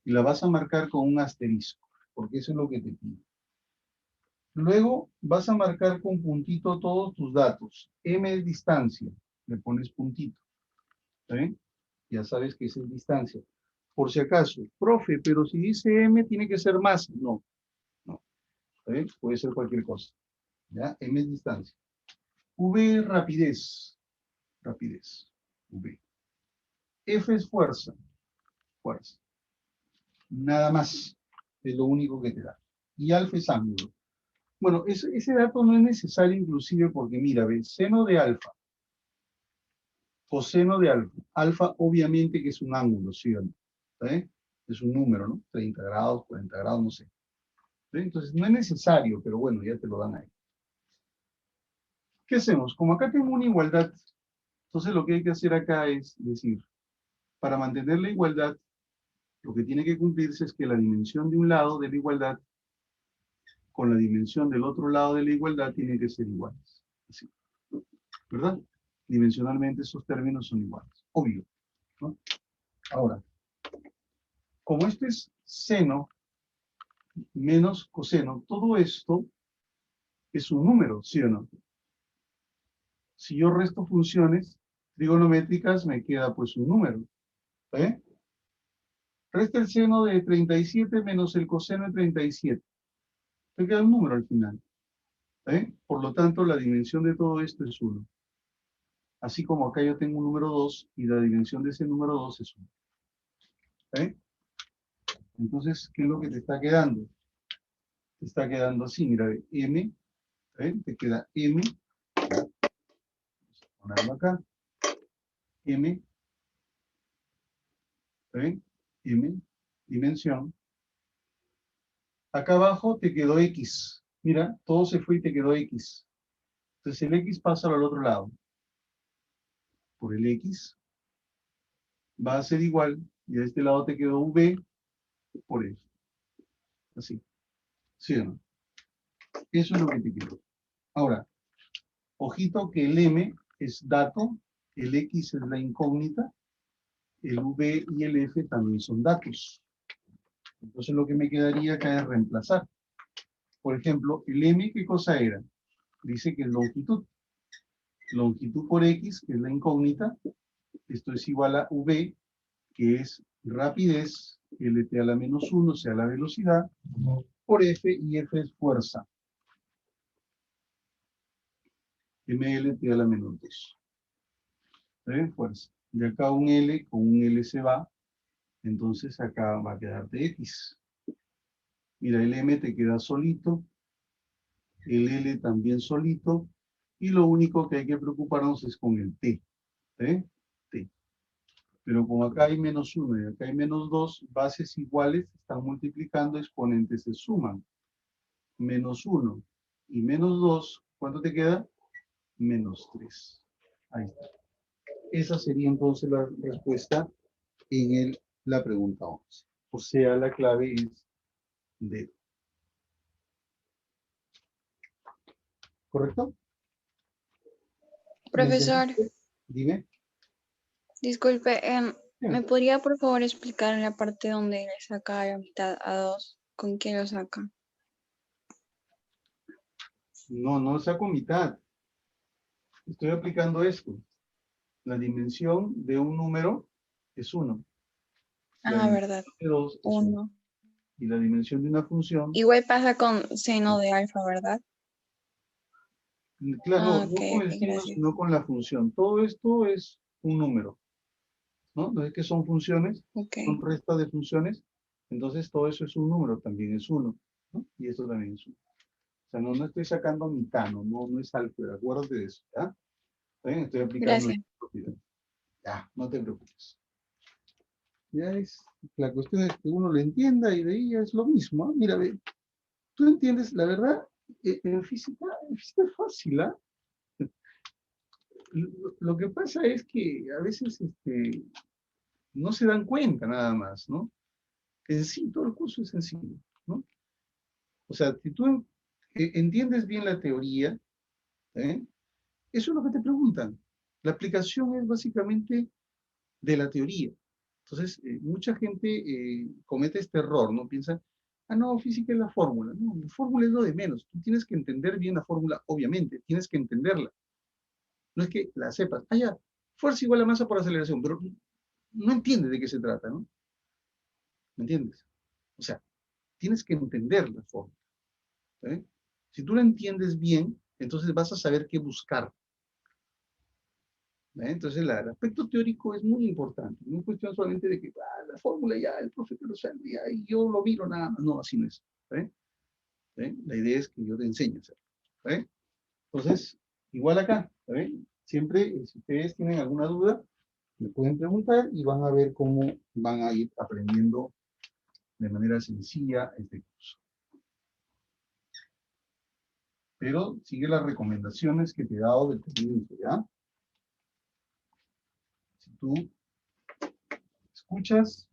Y la vas a marcar con un asterisco, porque eso es lo que te pide. Luego, vas a marcar con puntito todos tus datos. M es distancia, le pones puntito. ¿Está bien? Ya sabes que esa es distancia. Por si acaso, profe, pero si dice M, tiene que ser más. No, no. ¿Está bien? Puede ser cualquier cosa. ¿Ya? M es distancia. V es rapidez. Rapidez. V. F es fuerza. Fuerza. Nada más. Es lo único que te da. Y alfa es ángulo. Bueno, ese dato no es necesario inclusive porque mira, ve, seno de alfa, coseno de alfa. Alfa obviamente que es un ángulo, ¿sí o no? ¿Está bien? Es un número, ¿no? 30 grados, 40 grados, no sé. ¿Sí? Entonces no es necesario, pero bueno, ya te lo dan ahí. ¿Qué hacemos? Como acá tengo una igualdad, entonces lo que hay que hacer acá es decir, para mantener la igualdad, lo que tiene que cumplirse es que la dimensión de un lado de la igualdad con la dimensión del otro lado de la igualdad tienen que ser iguales. Así, ¿verdad? Dimensionalmente esos términos son iguales. Obvio, ¿no? Ahora, como esto es seno menos coseno, todo esto es un número, ¿sí o no? Si yo resto funciones trigonométricas, me queda pues un número. ¿Eh? Resta el seno de 37 menos el coseno de 37. Te queda un número al final. Por lo tanto, la dimensión de todo esto es 1. Así como acá yo tengo un número 2 y la dimensión de ese número 2 es 1. Entonces, ¿qué es lo que te está quedando? Te está quedando así, mira, m, te queda m, vamos a ponerlo acá, m, m, dimensión. Acá abajo te quedó x. Mira, todo se fue y te quedó x. Entonces el x pasa al otro lado. Por el x va a ser igual, y a este lado te quedó v por eso. Así. ¿Sí o no? Eso es lo que te quedó. Ahora, ojito que el m es dato, el x es la incógnita, el v y el f también son datos. Entonces lo que me quedaría acá es reemplazar. Por ejemplo, el m, ¿qué cosa era? Dice que es longitud. Longitud por x, que es la incógnita. Esto es igual a v, que es rapidez, lt a la menos 1, sea la velocidad, por f, y f es fuerza. mlt a la menos 2. Fuerza. De acá un L, con un L se va, entonces acá va a quedarte X. Mira, el M te queda solito, el L también solito, y lo único que hay que preocuparnos es con el T. T. Pero como acá hay menos 1 y acá hay menos 2, bases iguales están multiplicando, exponentes se suman. Menos 1 y menos 2, ¿cuánto te queda? Menos 3. Ahí está. Esa sería entonces la respuesta en la pregunta 11. O sea, la clave es D. ¿Correcto? Profesor, Dime. disculpe, ¿me Bien. podría por favor explicar en la parte donde le saca la mitad a 2? ¿Con qué lo saca? No saco mitad. Estoy aplicando esto. La dimensión de un número es 1. La Ah, dimensión verdad. de 2 es 1. 1. Y la dimensión de una función, Igual pasa con seno de alfa, ¿verdad? claro, Ah, no ok, con ok, el seno, gracias. sino con la función. Todo esto es un número, ¿no? No es que son funciones, Ok. son restas de funciones. Entonces todo eso es un número, también es 1, ¿no? Y esto también es 1. O sea, no estoy sacando mitad, no es álgebra, acuérdate de eso, ¿ya? ¿Está bien? Estoy aplicando Gracias. esta propiedad. Ya, no te preocupes. Ya es, la cuestión es que uno lo entienda y de ahí es lo mismo. ¿Ah? Mira, ve, tú entiendes, la verdad, en física es fácil, ¿ah? Lo que pasa es que a veces no se dan cuenta nada más, ¿no? Es sí, todo el curso es sencillo, ¿no? O sea, si tú entiendes bien la teoría, ¿eh? Eso es lo que te preguntan. La aplicación es básicamente de la teoría. Entonces, mucha gente comete este error, ¿no? Piensa, ah, no, física es la fórmula. No, la fórmula es lo de menos. Tú tienes que entender bien la fórmula, obviamente, tienes que entenderla. No es que la sepas. Ah, ya, fuerza igual a masa por aceleración, pero no entiendes de qué se trata, ¿no? ¿Me entiendes? O sea, tienes que entender la fórmula. ¿Eh? Si tú la entiendes bien, entonces vas a saber qué buscar. Entonces, el aspecto teórico es muy importante. No es cuestión solamente de que la fórmula ya, el profesor lo sabe, ya, y yo lo miro nada más. No, así no es. La idea es que yo te enseñe a hacerlo. Entonces, igual acá. Siempre, si ustedes tienen alguna duda, me pueden preguntar y van a ver cómo van a ir aprendiendo de manera sencilla este curso. Pero sigue las recomendaciones que te he dado del comienzo, ¿ya? Si tú escuchas,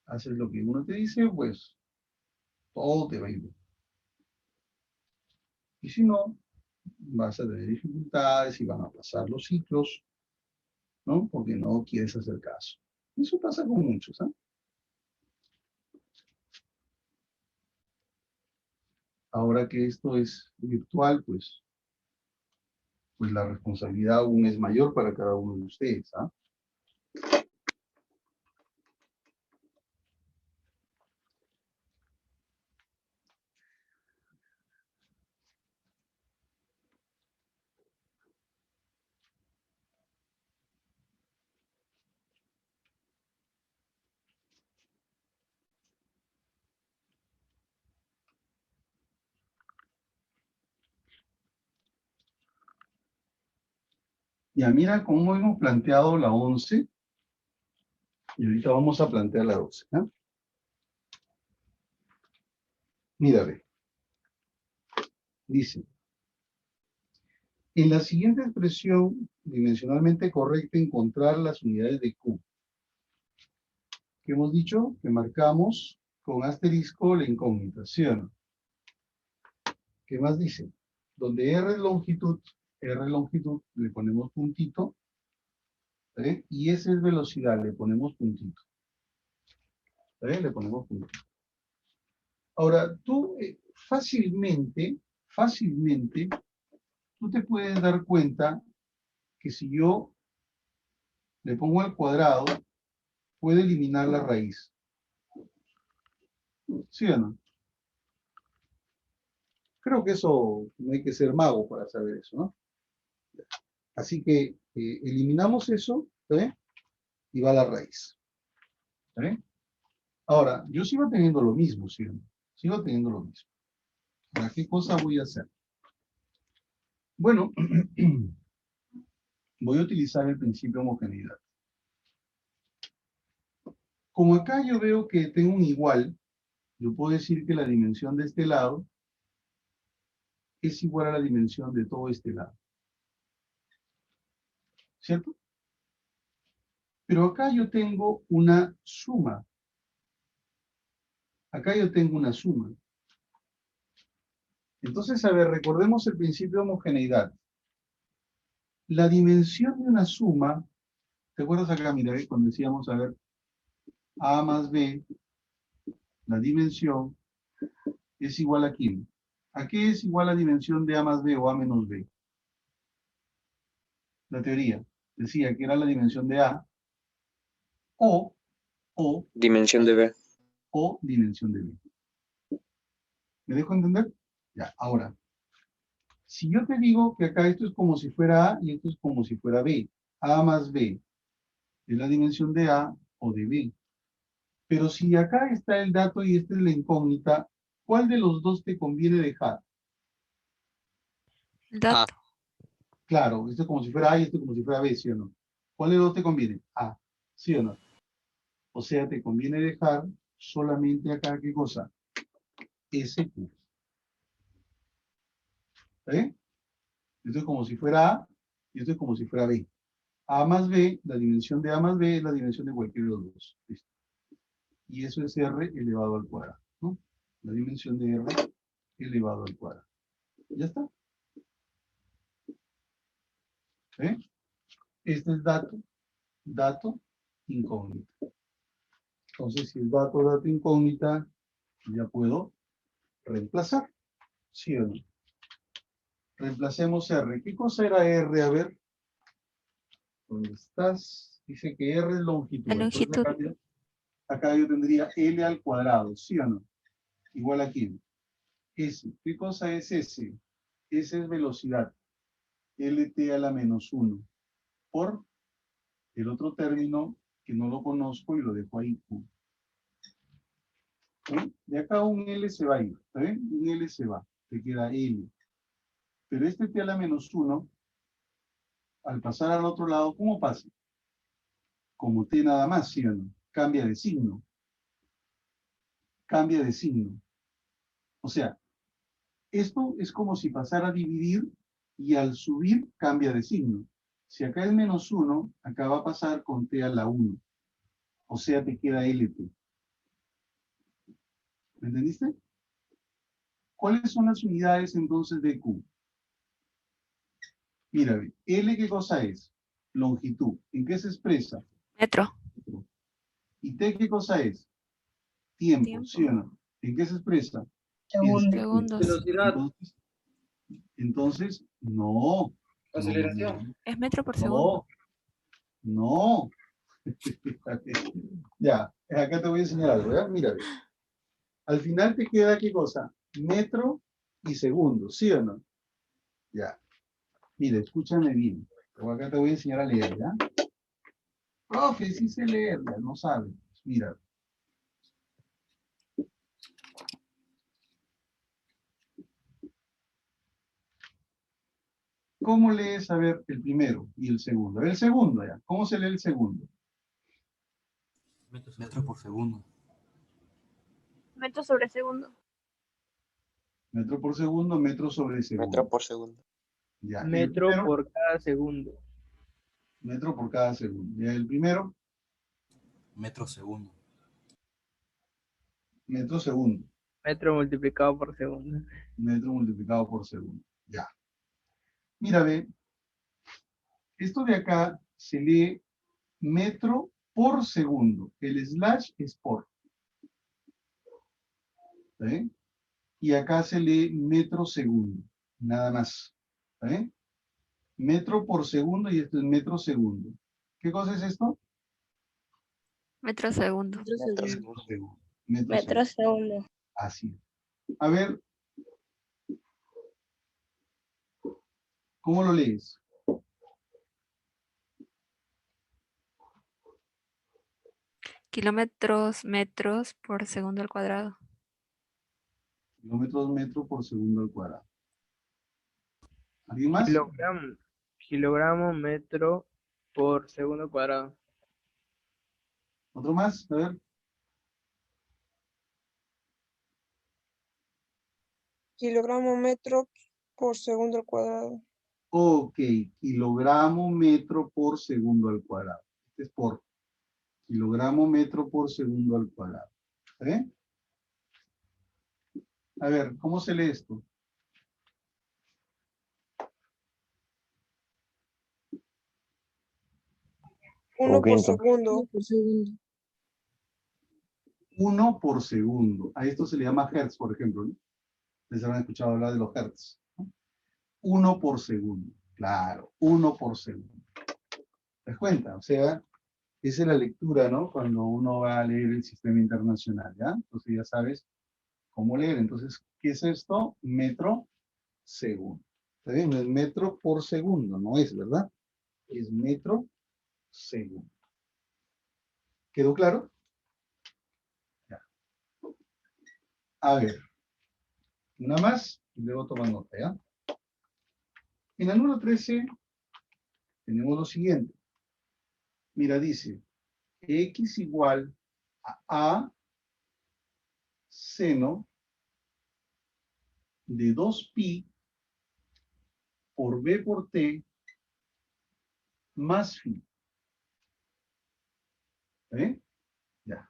haces lo que uno te dice, pues todo te va a ir bien. Y si no, vas a tener dificultades y van a pasar los ciclos, ¿no? Porque no quieres hacer caso. Eso pasa con muchos, ¿ah? Ahora que esto es virtual, pues la responsabilidad aún es mayor para cada uno de ustedes, ¿ah? Ya, mira cómo hemos planteado la 11. Y ahorita vamos a plantear la 12. ¿No? Mira, ve. Dice, en la siguiente expresión dimensionalmente correcta encontrar las unidades de Q. ¿Qué hemos dicho? Que marcamos con asterisco la incógnita, ¿sí o no? ¿Qué más dice? Donde R es longitud, le ponemos puntito, ¿sí? Y S es velocidad, le ponemos puntito. ¿Sí? Le ponemos puntito. Ahora, tú fácilmente, tú te puedes dar cuenta que si yo le pongo al cuadrado, puede eliminar la raíz. ¿Sí o no? Creo que eso no hay que ser mago para saber eso, ¿no? Así que eliminamos eso, ¿sí? Y va la raíz. ¿Sí? Ahora, yo sigo teniendo lo mismo, ¿sí o no? Sigo teniendo lo mismo. ¿Para qué cosa voy a hacer? Bueno, voy a utilizar el principio de homogeneidad. Como acá yo veo que tengo un igual, yo puedo decir que la dimensión de este lado es igual a la dimensión de todo este lado. ¿Cierto? Pero acá yo tengo una suma. Acá yo tengo una suma. Entonces, a ver, recordemos el principio de homogeneidad. La dimensión de una suma, ¿te acuerdas acá? Mira, cuando decíamos, a ver, A más B, la dimensión es igual a ¿quién? ¿A qué es igual la dimensión de A más B o A menos B? La teoría decía que era la dimensión de A o, Dimensión de B. o dimensión de B. ¿Me dejo entender? Ya, ahora, si yo te digo que acá esto es como si fuera A y esto es como si fuera B, A más B es la dimensión de A o de B. Pero si acá está el dato y esta es la incógnita, ¿cuál de los dos te conviene dejar? El dato. Claro, esto es como si fuera A y esto es como si fuera B, ¿sí o no? ¿Cuál de los dos te conviene? A, ¿sí o no? O sea, te conviene dejar solamente acá, ¿qué cosa? SQ. ¿Eh? Esto es como si fuera A y esto es como si fuera B. A más B, la dimensión de A más B es la dimensión de cualquiera de los dos. ¿Listo? Y eso es R elevado al cuadrado, ¿no? La dimensión de R elevado al cuadrado. ¿Ya está? ¿Eh? Este es dato, incógnita. Entonces, si es dato, incógnita, ya puedo reemplazar. ¿Sí o no? Reemplacemos R. ¿Qué cosa era R? A ver. ¿Dónde estás? Dice que R es longitud. La Entonces, longitud. acá yo tendría L al cuadrado. ¿Sí o no? Igual a quién. S. ¿Qué cosa es S? S es velocidad. LT a la menos 1. Por el otro término que no lo conozco y lo dejo ahí. ¿Sí? De acá un L se va a ir. ¿Está bien? Un L se va. Te queda L. Pero este T a la menos 1, al pasar al otro lado, ¿cómo pasa? Como T nada más, ¿sí o no? Cambia de signo. Cambia de signo. O sea, esto es como si pasara a dividir y al subir cambia de signo. Si acá es menos 1, acá va a pasar con T a la 1. O sea, te queda LT. ¿Me entendiste? ¿Cuáles son las unidades entonces de Q? Mira, L, ¿qué cosa es? Longitud. ¿En qué se expresa? Metro. ¿Y T qué cosa es? Tiempo, Tiempo. ¿sí o no? ¿En qué se expresa? Segundos. Velocidad, Entonces, no. aceleración. Es metro por segundo. No, no. Ya, acá te voy a enseñar algo, ¿ya? Mira, ve. Al final te queda, ¿qué cosa? Metro y segundo, ¿sí o no? Ya. Mira, escúchame bien. Acá te voy a enseñar a leer, ¿ya? Profe, sí sé leer, ya no sabe. Mira. cómo lees, a ver, el primero y el segundo? A ver, el segundo ya. ¿Cómo se lee el segundo? Metro por segundo. Metro sobre segundo. Metro por segundo, metro sobre segundo. Metro por segundo. Ya. ¿Y el Metro primero? por cada segundo. Metro por cada segundo. ¿Ya el primero? Metro segundo. Metro segundo. Metro multiplicado por segundo. Metro multiplicado por segundo. Ya. Mira, ve. Esto de acá se lee metro por segundo. El slash es por. ¿Sí? Y acá se lee metro segundo. Nada más. ¿Sí? Metro por segundo y esto es metro segundo. ¿Qué cosa es esto? Metro segundo. Metro Metro segundo. segundo. Metro Metro segundo. segundo. Así es. A ver, ¿cómo lo lees? Kilómetros, metros por segundo al cuadrado. Kilómetros metro por segundo al cuadrado. ¿Alguien más? Kilogramo. Kilogramo metro por segundo cuadrado. ¿Otro más? A ver. Kilogramo metro por segundo al cuadrado. Ok, kilogramo metro por segundo al cuadrado. Este es por kilogramo metro por segundo al cuadrado. ¿Eh? A ver, ¿cómo se lee esto? Uno por quinto. segundo. Por segundo. 1 por segundo. A esto se le llama hertz, por ejemplo, ¿no? Les habrán escuchado hablar de los hertz, ¿no? 1 por segundo. Claro, 1 por segundo. ¿Te das cuenta? O sea, esa es la lectura, ¿no? Cuando uno va a leer el sistema internacional, ¿ya? Entonces ya sabes cómo leer. Entonces, ¿qué es esto? Metro segundo. ¿Está bien? No es metro por segundo, no es, ¿verdad? Es metro segundo. ¿Quedó claro? Ya. A ver. Una más y luego toman nota, ¿ya? En el número 13 tenemos lo siguiente. Mira, dice x igual a seno de 2pi por b por t más phi. ¿Eh? Ya.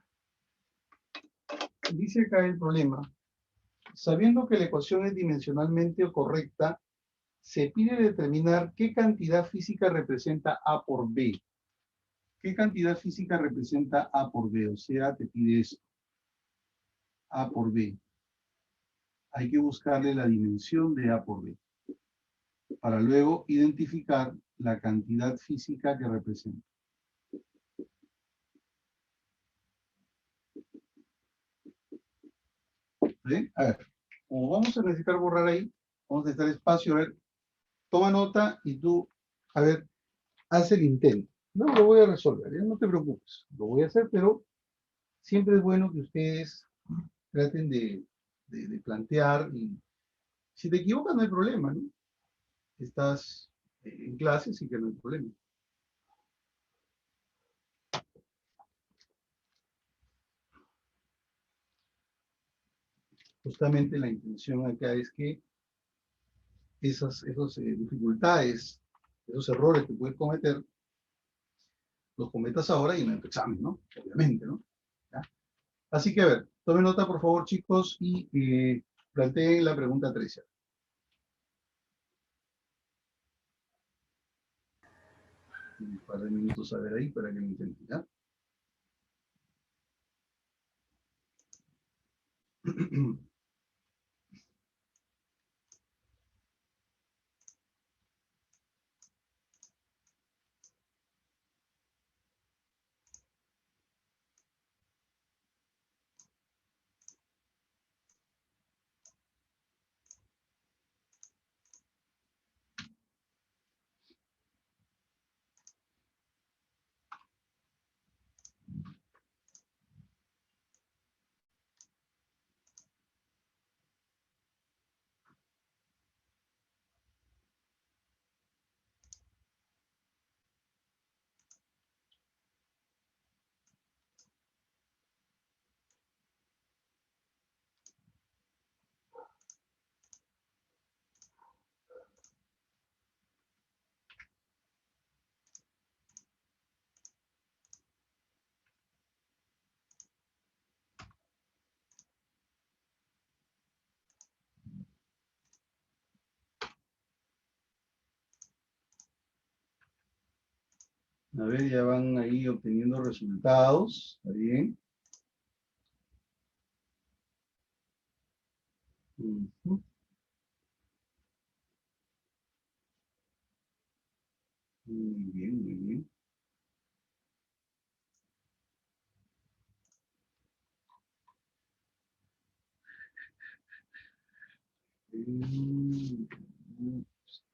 Dice acá el problema. Sabiendo que la ecuación es dimensionalmente correcta, se pide determinar qué cantidad física representa A por B. ¿Qué cantidad física representa A por B? O sea, te pide esto. A por B. Hay que buscarle la dimensión de A por B. Para luego identificar la cantidad física que representa. ¿Sí? A ver, como vamos a necesitar borrar ahí, vamos a necesitar espacio, a ver, toma nota y tú, a ver, haz el intento. No lo voy a resolver, ya no te preocupes, lo voy a hacer, pero siempre es bueno que ustedes traten de plantear y si te equivocas no hay problema, ¿no? Estás en clase, sí que no hay problema. Justamente la intención acá es que esas dificultades, esos errores que puedes cometer, los cometas ahora y no en tu examen, ¿no? Obviamente, ¿no? ¿Ya? Así que, a ver, tomen nota, por favor, chicos, y planteen la pregunta 13. Un par de minutos a ver ahí para que lo intenten, ¿ya? A ver, ya van ahí obteniendo resultados. ¿Está bien? Ujú. Muy bien, muy bien.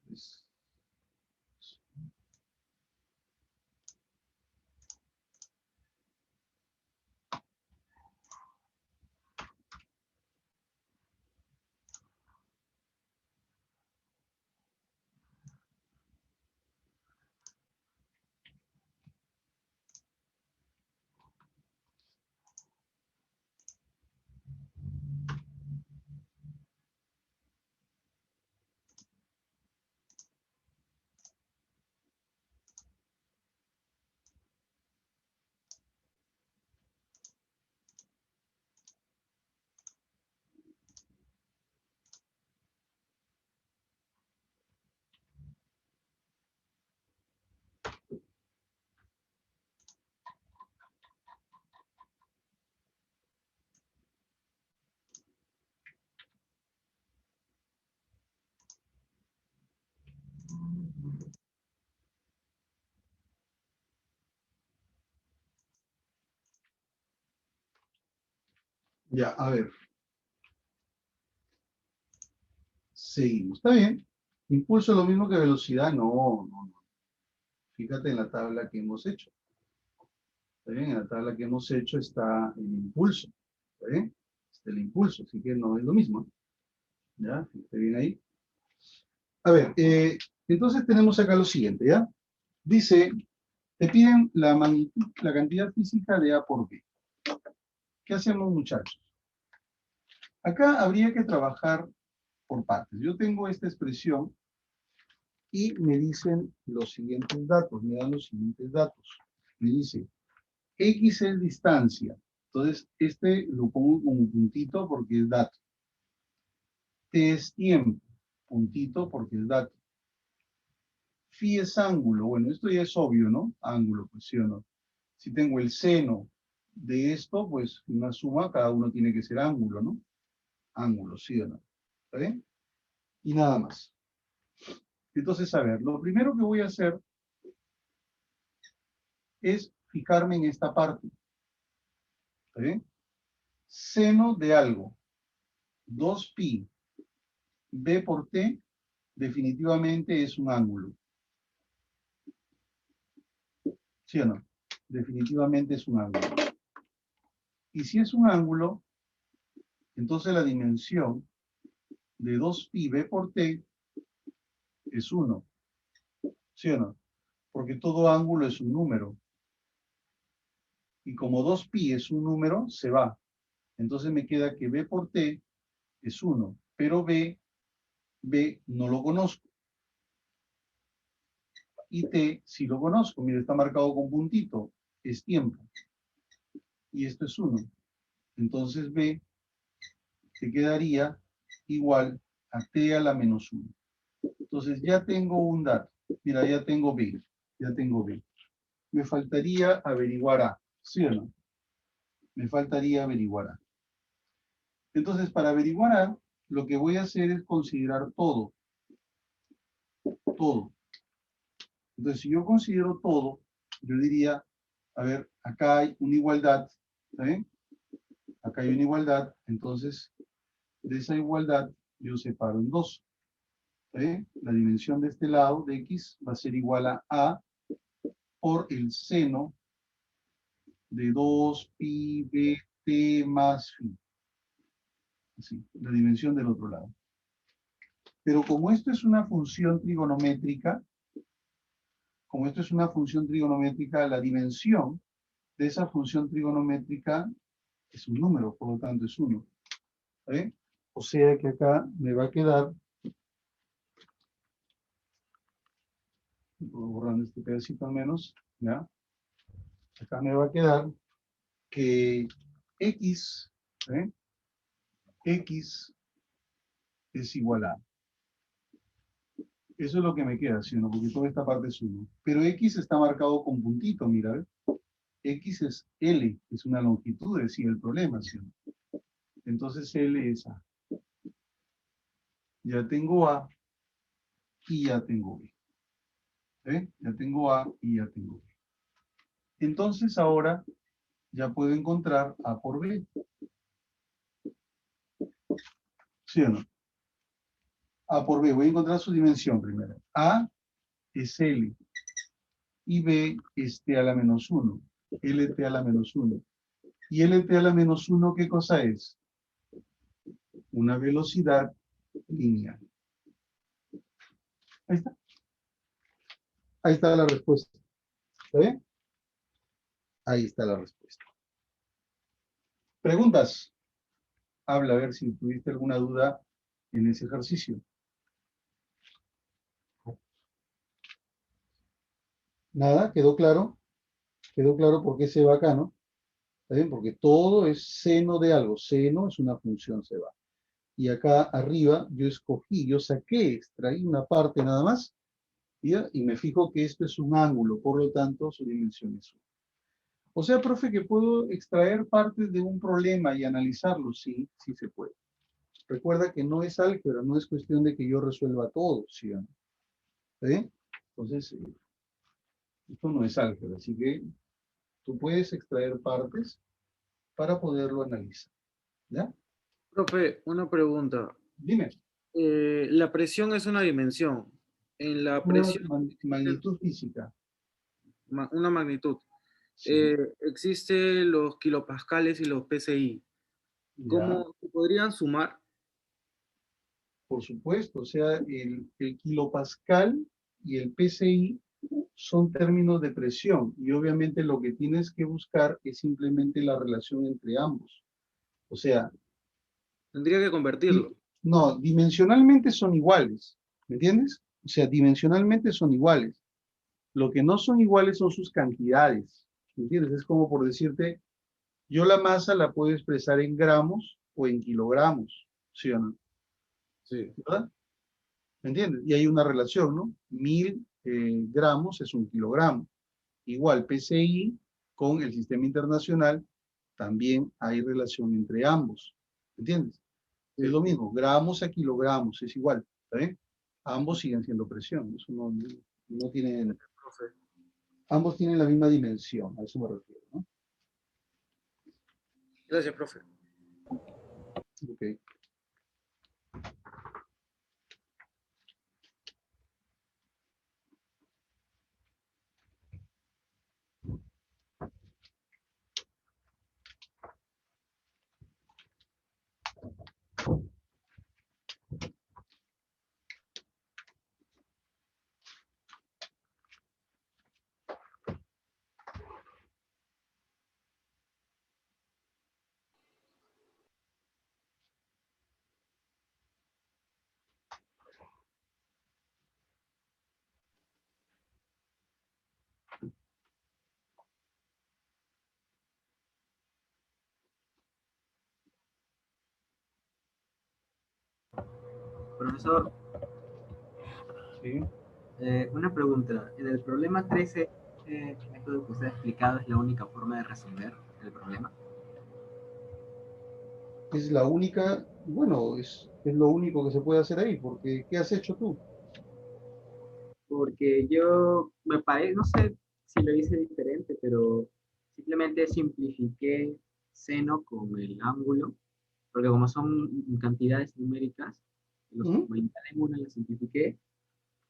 Pues, ya, a ver. Seguimos. Está bien. Impulso es lo mismo que velocidad. No, no, no. Fíjate en la tabla que hemos hecho. ¿Está bien? En la tabla que hemos hecho está el impulso. ¿Está bien? Está el impulso, así que no es lo mismo. ¿Ya? Fíjate bien ahí. A ver, entonces tenemos acá lo siguiente, ¿ya? Dice, te piden la magnitud, la cantidad física de A por B. ¿Qué hacemos, muchachos? Acá habría que trabajar por partes. Yo tengo esta expresión y me dicen los siguientes datos, me dan los siguientes datos. Me dice, X es distancia. Entonces, este lo pongo como un puntito porque es dato. T es tiempo, puntito porque es dato. Phi es ángulo. Bueno, esto ya es obvio, ¿no? Ángulo, pues sí o no. Si tengo el seno de esto, pues una suma, cada uno tiene que ser ángulo, ¿no? Ángulo, sí o no. ¿Está bien? Y nada más. Entonces, a ver, lo primero que voy a hacer es fijarme en esta parte. ¿Está bien? Seno de algo. 2pi. B por T definitivamente es un ángulo. ¿Sí o no? Definitivamente es un ángulo. Y si es un ángulo, entonces la dimensión de 2pi B por T es 1. ¿Sí o no? Porque todo ángulo es un número. Y como 2pi es un número, se va. Entonces me queda que B por T es 1. Pero B no lo conozco. Y T sí lo conozco. Mira, está marcado con puntito. Es tiempo. Y esto es 1. Entonces B te quedaría igual a T a la menos 1. Entonces ya tengo un dato. Mira, ya tengo B. Ya tengo B. Me faltaría averiguar A. ¿Sí o no? Me faltaría averiguar A. Entonces, para averiguar A, lo que voy a hacer es considerar todo. Todo. Entonces, si yo considero todo, yo diría, a ver, acá hay una igualdad. ¿Está bien? Acá hay una igualdad. Entonces, de esa igualdad, yo separo en 2. ¿Está bien? La dimensión de este lado, de X, va a ser igual a A por el seno de 2pi bt más phi. Así, la dimensión del otro lado. Pero como esto es una función trigonométrica, la dimensión de esa función trigonométrica es un número, por lo tanto es 1. ¿Eh? O sea que acá me va a quedar, voy borrando este pedacito al menos, ¿ya? Acá me va a quedar que X, X es igual a. Eso es lo que me queda, ¿sí o no? Porque toda esta parte es 1. Pero X está marcado con puntito, mira. ¿Ves? X es L, es una longitud, decía el problema, ¿sí o no? Entonces L es A. Ya tengo A y ya tengo B. Ya tengo A y ya tengo B. Entonces ahora ya puedo encontrar A por B. ¿Sí o no? A por B, voy a encontrar su dimensión primero. A es L y B es T a la menos 1. LT a la menos 1. ¿Y LT a la menos 1 qué cosa es? Una velocidad lineal. Ahí está. Ahí está la respuesta. ¿Está bien? Ahí está la respuesta. ¿Preguntas? Habla a ver si tuviste alguna duda en ese ejercicio. Nada, ¿quedó claro? ¿Quedó claro por qué se va acá, no? ¿Está bien? Porque todo es seno de algo. Seno es una función se va. Y acá arriba yo escogí, yo saqué, extraí una parte nada más, ¿ya? Y me fijo que esto es un ángulo, por lo tanto su dimensión es 1. O sea, profe, que puedo extraer partes de un problema y analizarlo. Sí, sí se puede. Recuerda que no es álgebra, no es cuestión de que yo resuelva todo, ¿sí o no? ¿Está bien? Entonces, esto no es álgebra, así que tú puedes extraer partes para poderlo analizar. ¿Ya? Profe, una pregunta. Dime. La presión es una dimensión. En la Una presión magnitud física. una magnitud. Sí. Existen los kilopascales y los PSI. Ya. ¿Cómo se podrían sumar? Por supuesto, o sea, el kilopascal y el PSI son términos de presión y obviamente lo que tienes que buscar es simplemente la relación entre ambos. O sea, Tendría que convertirlo. no, dimensionalmente son iguales, ¿me entiendes? O sea, dimensionalmente son iguales. Lo que no son iguales son sus cantidades, ¿me entiendes? Es como por decirte, yo la masa la puedo expresar en gramos o en kilogramos, ¿sí o no? Sí. ¿Verdad? ¿Me entiendes? Y hay una relación, ¿no? 1000 gramos es un kilogramo. Igual, PCI con el sistema internacional, también hay relación entre ambos. ¿Me entiendes? Sí. Es lo mismo, gramos a kilogramos, es igual. ¿Está bien? Ambos siguen siendo presión. Eso no tienen, Profe. ambos tienen la misma dimensión, a eso me refiero, ¿no? Gracias, profe. Ok. Profesor, Sí. una pregunta. En el problema 13, ¿este método que usted ha explicado es la única forma de resolver el problema? Es la única, bueno, es lo único que se puede hacer ahí, porque ¿qué has hecho tú? Porque yo me parece, no sé si lo hice diferente, pero simplemente simplifiqué seno con el ángulo, porque como son cantidades numéricas, los ¿Mm? aumenté en una, la simplifiqué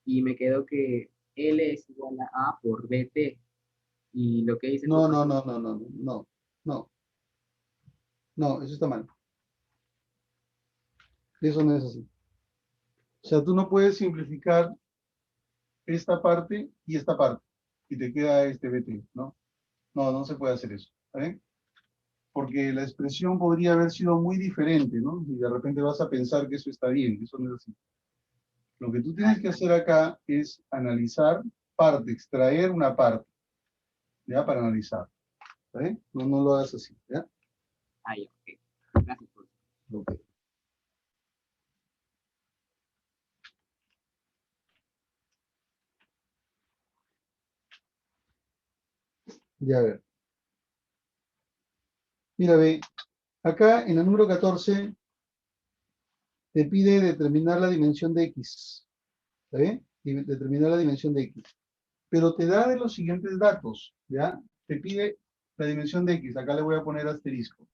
y me quedó que L es igual a A por BT. Y lo que hice fue No, no, pasar. no, no, no, no, no, no, eso está mal. Eso no es así. O sea, tú no puedes simplificar esta parte y esta parte y te queda este BT, ¿no? No, no se puede hacer eso, ¿está bien? Porque la expresión podría haber sido muy diferente, ¿no? Y de repente vas a pensar que eso está bien, eso no es así. Lo que tú tienes que hacer acá es analizar parte, extraer una parte, ¿ya? Para analizar, ¿está bien? No, no lo hagas así, ¿ya? Ahí, ok. Gracias, por Ok. Ya a ver. Mira, ve, acá en el número 14 te pide determinar la dimensión de X. ¿Está bien? Y determinar la dimensión de X. Pero te da de los siguientes datos, ¿ya? Te pide la dimensión de X. Acá le voy a poner asterisco.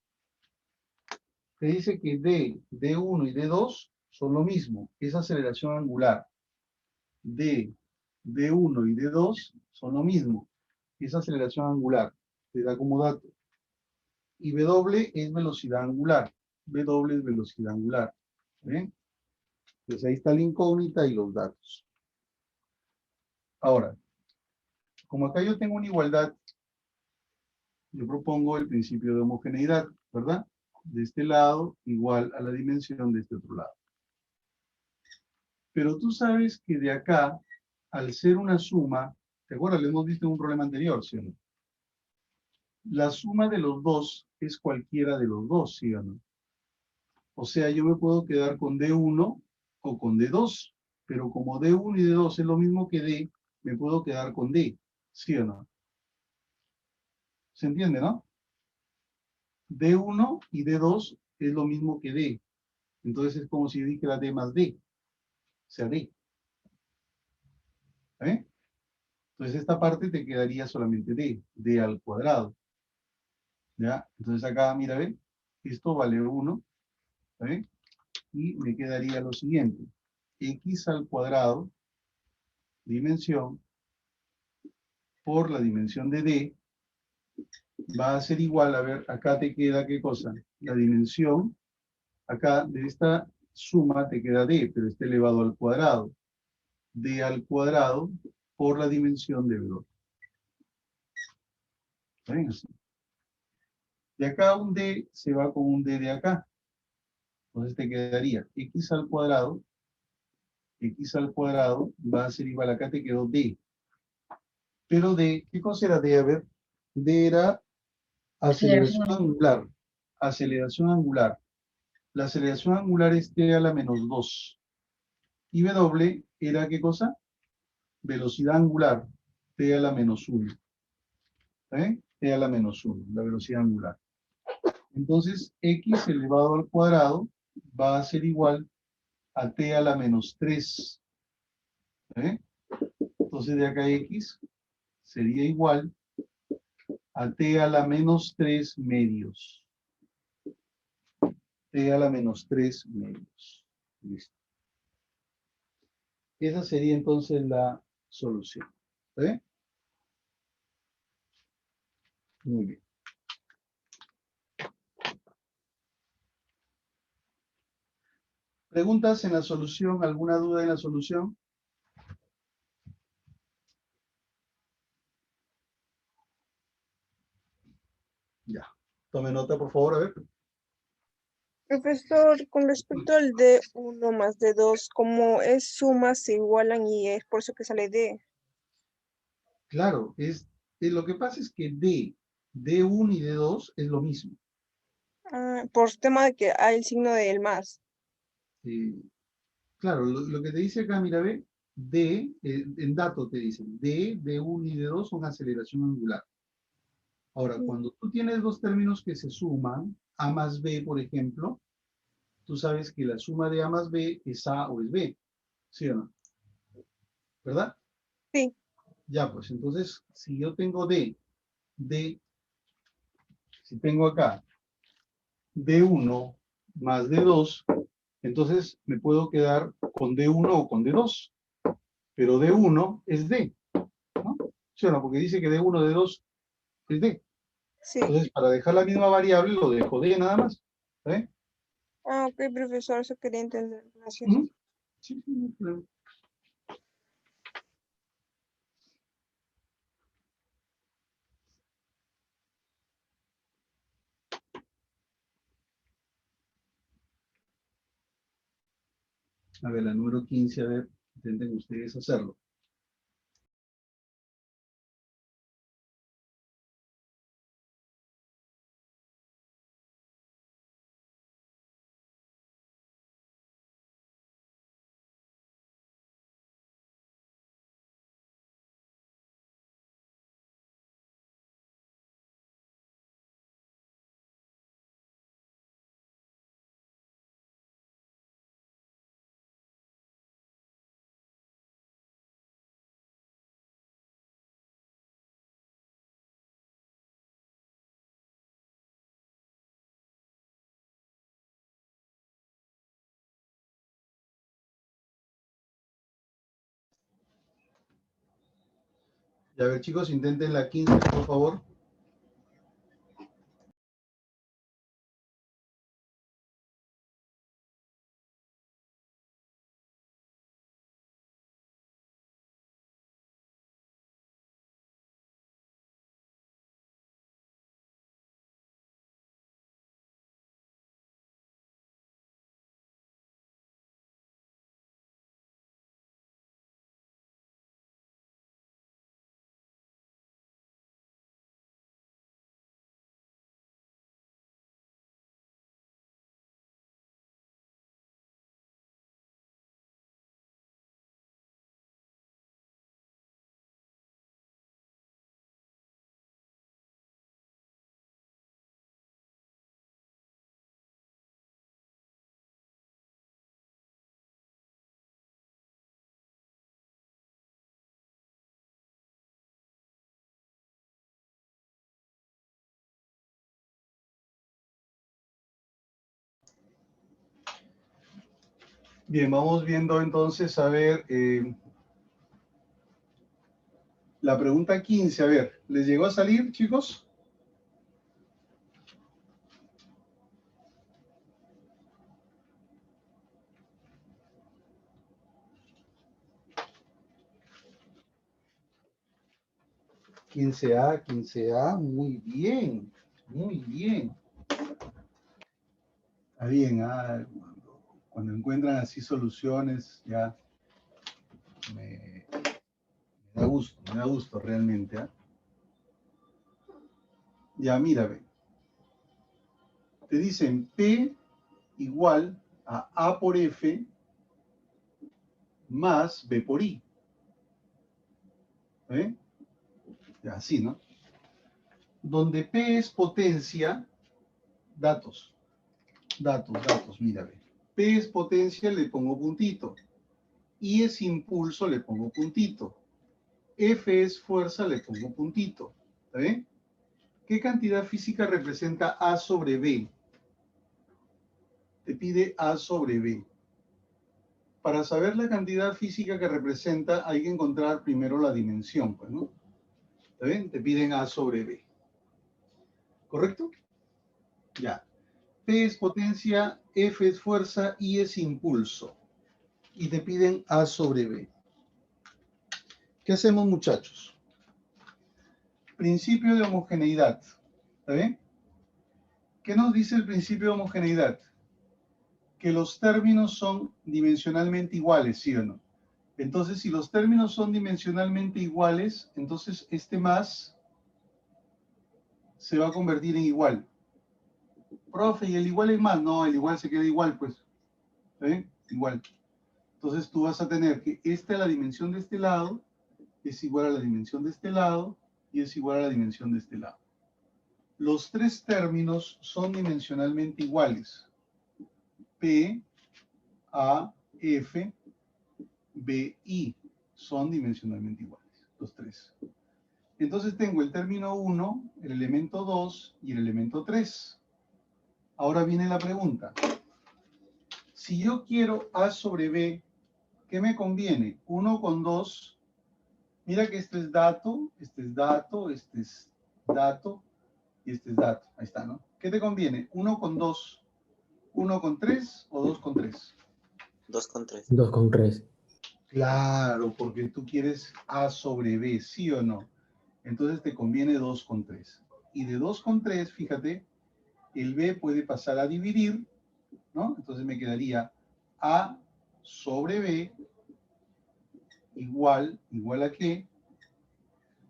Te dice que D1 y D2 son lo mismo. Es aceleración angular. D1 y D2 son lo mismo. Es aceleración angular. Te da como dato. Y W es velocidad angular. W es velocidad angular. ¿Ven? Pues ahí está la incógnita y los datos. Ahora, como acá yo tengo una igualdad, yo propongo el principio de homogeneidad, ¿verdad? De este lado igual a la dimensión de este otro lado. Pero tú sabes que de acá, al ser una suma, ¿te acuerdas? Lo hemos visto en un problema anterior, ¿sí o no? La suma de los dos es cualquiera de los dos, ¿sí o no? O sea, yo me puedo quedar con D1 o con D2, pero como D1 y D2 es lo mismo que D, me puedo quedar con D, ¿sí o no? ¿Se entiende, no? D1 y D2 es lo mismo que D. Entonces es como si dijera D más D, o sea D. ¿Eh? Entonces esta parte te quedaría solamente D al cuadrado. ¿Ya? Entonces acá, mira, ¿ven? Esto vale 1, ¿eh? Y me quedaría lo siguiente. X al cuadrado, dimensión, por la dimensión de D, va a ser igual, a ver, acá te queda, ¿qué cosa? La dimensión, acá de esta suma te queda D, pero está elevado al cuadrado. D al cuadrado por la dimensión de B2. ¿Está bien así? De acá un D se va con un D de acá. Entonces te quedaría X al cuadrado va a ser igual, acá te quedó D. Pero D, ¿qué cosa era D? A ver, D era aceleración angular. Aceleración angular. La aceleración angular es T a la menos 2. Y W era, ¿qué cosa? Velocidad angular, T a la menos 1. T a la menos 1, la velocidad angular. Entonces, X elevado al cuadrado va a ser igual a T a la menos 3. Entonces, de acá X sería igual a T a la menos 3 medios. T a la menos 3 medios. Listo. Esa sería entonces la solución. Muy bien. ¿Preguntas en la solución? ¿Alguna duda en la solución? Ya. Tome nota, por favor, a ver. Profesor, con respecto al D1 más D2, como es suma, se igualan y es por eso que sale D. Claro, lo que pasa es que D1 y D2 es lo mismo. Ah, por tema de que hay el signo del más. Claro, lo que te dice acá, mira, ve, en dato te dicen, D1 y D2 son aceleración angular. Ahora, cuando tú tienes dos términos que se suman, A más B, por ejemplo, tú sabes que la suma de A más B es A o es B, ¿sí o no? ¿Verdad? Sí. Ya, pues entonces, si yo tengo si tengo acá D1 más D2, entonces me puedo quedar con D1 o con D2, pero D1 es D, ¿no? ¿Sí o no? Porque dice que D1, D2 es D. Sí. Entonces, para dejar la misma variable, lo dejo D nada más. Ah, ok, profesor, eso quería entender. Gracias. Sí, no hay problema. A ver, la número 15, a ver, intenten ustedes hacerlo. Y a ver, chicos, intenten la 15, por favor. Bien, vamos viendo entonces, a ver, la pregunta 15, a ver, ¿les llegó a salir, chicos? Quince A, muy bien, muy bien. Está bien, cuando encuentran así soluciones, ya me da gusto realmente. Ya, mira, ve. Te dicen P igual a A por F más B por I. ¿Ve? Ya, así, ¿no? Donde P es potencia, datos, mira, ve. P es potencia, le pongo puntito. I es impulso, le pongo puntito. F es fuerza, le pongo puntito. ¿Está bien? ¿Qué cantidad física representa A sobre B? Te pide A sobre B. Para saber la cantidad física que representa, hay que encontrar primero la dimensión, pues, ¿no? ¿Está bien? Te piden A sobre B. ¿Correcto? Ya. P es potencia, F es fuerza, I es impulso. Y te piden A sobre B. ¿Qué hacemos, muchachos? Principio de homogeneidad. ¿Está bien? ¿Qué nos dice el principio de homogeneidad? Que los términos son dimensionalmente iguales, ¿sí o no? Entonces, si los términos son dimensionalmente iguales, entonces este más se va a convertir en igual. Profe, ¿y el igual es más? No, el igual se queda igual, pues. ¿Está bien? Igual. Entonces tú vas a tener que esta es la dimensión de este lado, es igual a la dimensión de este lado, y es igual a la dimensión de este lado. Los tres términos son dimensionalmente iguales. P, A, F, B, I son dimensionalmente iguales, los tres. Entonces tengo el término 1, el elemento 2 y el elemento 3. Ahora viene la pregunta. Si yo quiero A sobre B, ¿qué me conviene? 1 con 2. Mira que esto es dato, este es dato, este es dato y este es dato. Ahí está, ¿no? ¿Qué te conviene? 1 con 2, 1 con 3 o 2 con 3. 2 con 3. 2 con 3. Claro, porque tú quieres A sobre B, ¿sí o no? Entonces te conviene 2 con 3. Y de 2 con 3, fíjate, el B puede pasar a dividir, ¿no? Entonces me quedaría A sobre B igual a qué?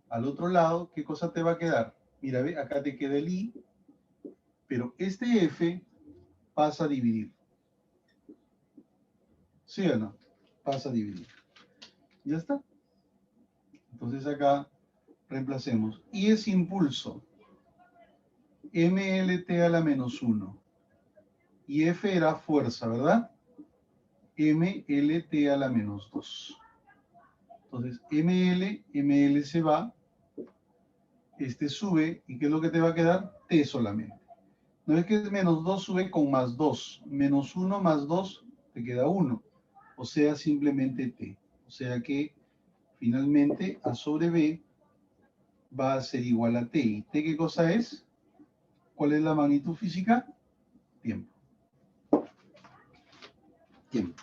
Al otro lado, ¿qué cosa te va a quedar? Mira, ve, acá te queda el I, pero este F pasa a dividir. ¿Sí o no? Pasa a dividir. ¿Ya está? Entonces acá reemplacemos. I es impulso. MLT a la menos 1. Y F era fuerza, ¿verdad? MLT a la menos 2. Entonces, ML se va. Este sube. ¿Y qué es lo que te va a quedar? T solamente. ¿No es que es menos 2 sube con más 2? Menos 1 más 2 te queda 1. O sea, simplemente T. O sea que, finalmente, A sobre B va a ser igual a t. ¿Y t qué cosa es? ¿Cuál es la magnitud física? Tiempo. Tiempo.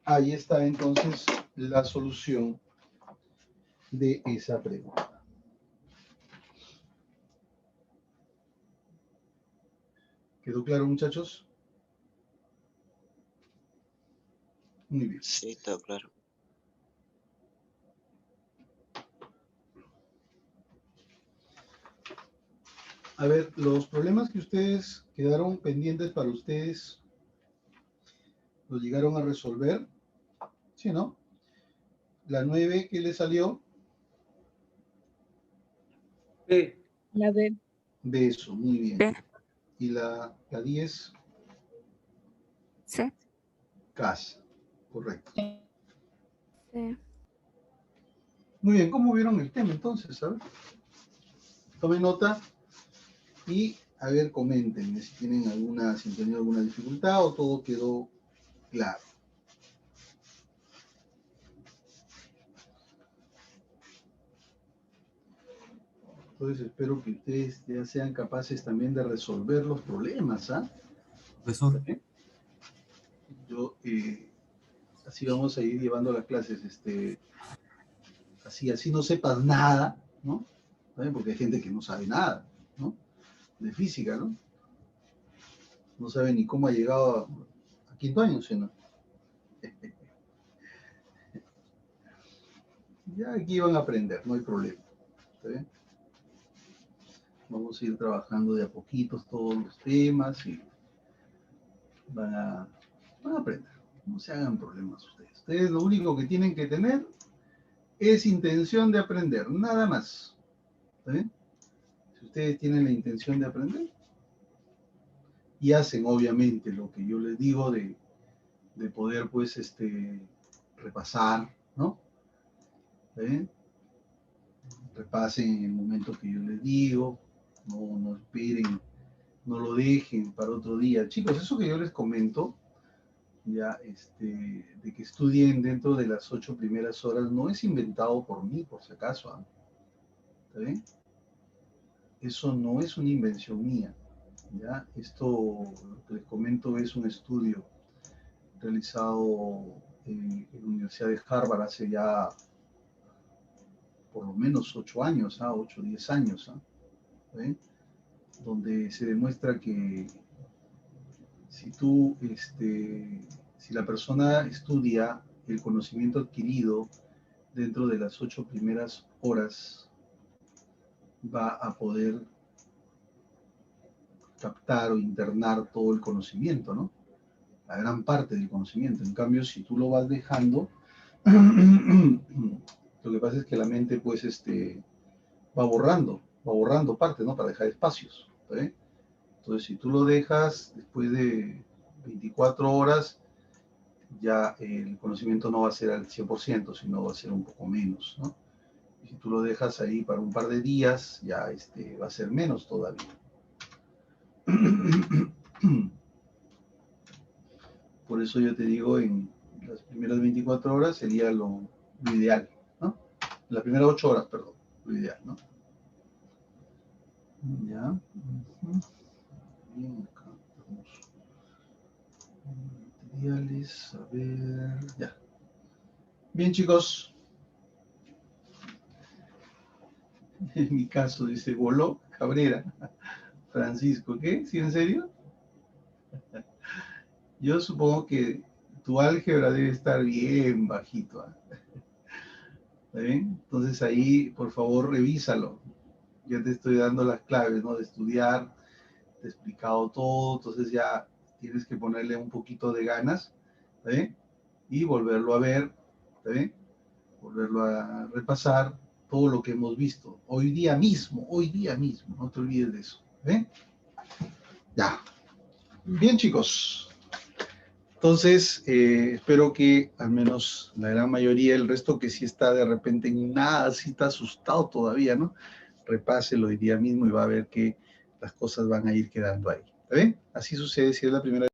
Ahí está entonces la solución de esa pregunta. ¿Quedó claro, muchachos? Muy bien. Sí, está claro. A ver, los problemas que ustedes quedaron pendientes para ustedes, ¿los llegaron a resolver? ¿Sí, no? La 9, ¿qué le salió? B. La B. B, eso, muy bien. B. Y la 10, C. casa. Correcto. C. Muy bien, ¿cómo vieron el tema entonces? A ver. Tomen nota y, a ver, coméntenme si tienen alguna, si han tenido alguna dificultad o todo quedó claro. Entonces espero que ustedes ya sean capaces también de resolver los problemas, ¿ah? Profesor, Yo, así vamos a ir llevando las clases, así no sepas nada, ¿no? ¿Saben? Porque hay gente que no sabe nada, ¿no? De física, ¿no? No sabe ni cómo ha llegado a quinto año, ¿sí, no? Ya aquí van a aprender, no hay problema. ¿Está bien? Vamos a ir trabajando de a poquitos todos los temas y van a aprender. No se hagan problemas ustedes. Ustedes lo único que tienen que tener es intención de aprender, nada más. ¿Está bien? Si ustedes tienen la intención de aprender y hacen obviamente lo que yo les digo de poder pues repasar, ¿no? ¿Está bien? Repasen en el momento que yo les digo, no esperen, no lo dejen para otro día. Chicos, eso que yo les comento, ya, de que estudien dentro de las 8 primeras horas, no es inventado por mí, por si acaso, ¿eh? ¿Está bien? Eso no es una invención mía, ¿ya? Esto, lo que les comento, es un estudio realizado en la Universidad de Harvard hace ya por lo menos 8 años, 8 o 10 años, ¿eh? Donde se demuestra que si tú, si la persona estudia el conocimiento adquirido dentro de las 8 primeras horas, va a poder captar o internar todo el conocimiento, ¿no? La gran parte del conocimiento. En cambio, si tú lo vas dejando, lo que pasa es que la mente, pues, va borrando parte, ¿no? Para dejar espacios, ¿eh? Entonces, si tú lo dejas después de 24 horas, ya el conocimiento no va a ser al 100%, sino va a ser un poco menos, ¿no? Y si tú lo dejas ahí para un par de días, ya va a ser menos todavía. Por eso yo te digo, en las primeras 24 horas sería lo ideal, ¿no? En las primeras 8 horas, perdón, lo ideal, ¿no? Ya. Bien, acá tenemos materiales, a ver, ya. Bien, chicos. En mi caso, dice, voló Cabrera. Francisco, ¿qué? ¿Sí, en serio? Yo supongo que tu álgebra debe estar bien bajito, ¿eh? ¿Está bien? Entonces ahí, por favor, revísalo. Ya te estoy dando las claves, ¿no? De estudiar, te he explicado todo, entonces ya tienes que ponerle un poquito de ganas, ¿está bien? Y volverlo a ver, ¿está bien? Volverlo a repasar, todo lo que hemos visto. Hoy día mismo, no te olvides de eso, ¿está bien? Ya. Bien, chicos. Entonces, espero que al menos la gran mayoría, el resto que sí está de repente en nada, sí está asustado todavía, ¿no? Repáselo hoy día mismo y va a ver que las cosas van a ir quedando ahí. ¿Está bien? Así sucede si es la primera vez.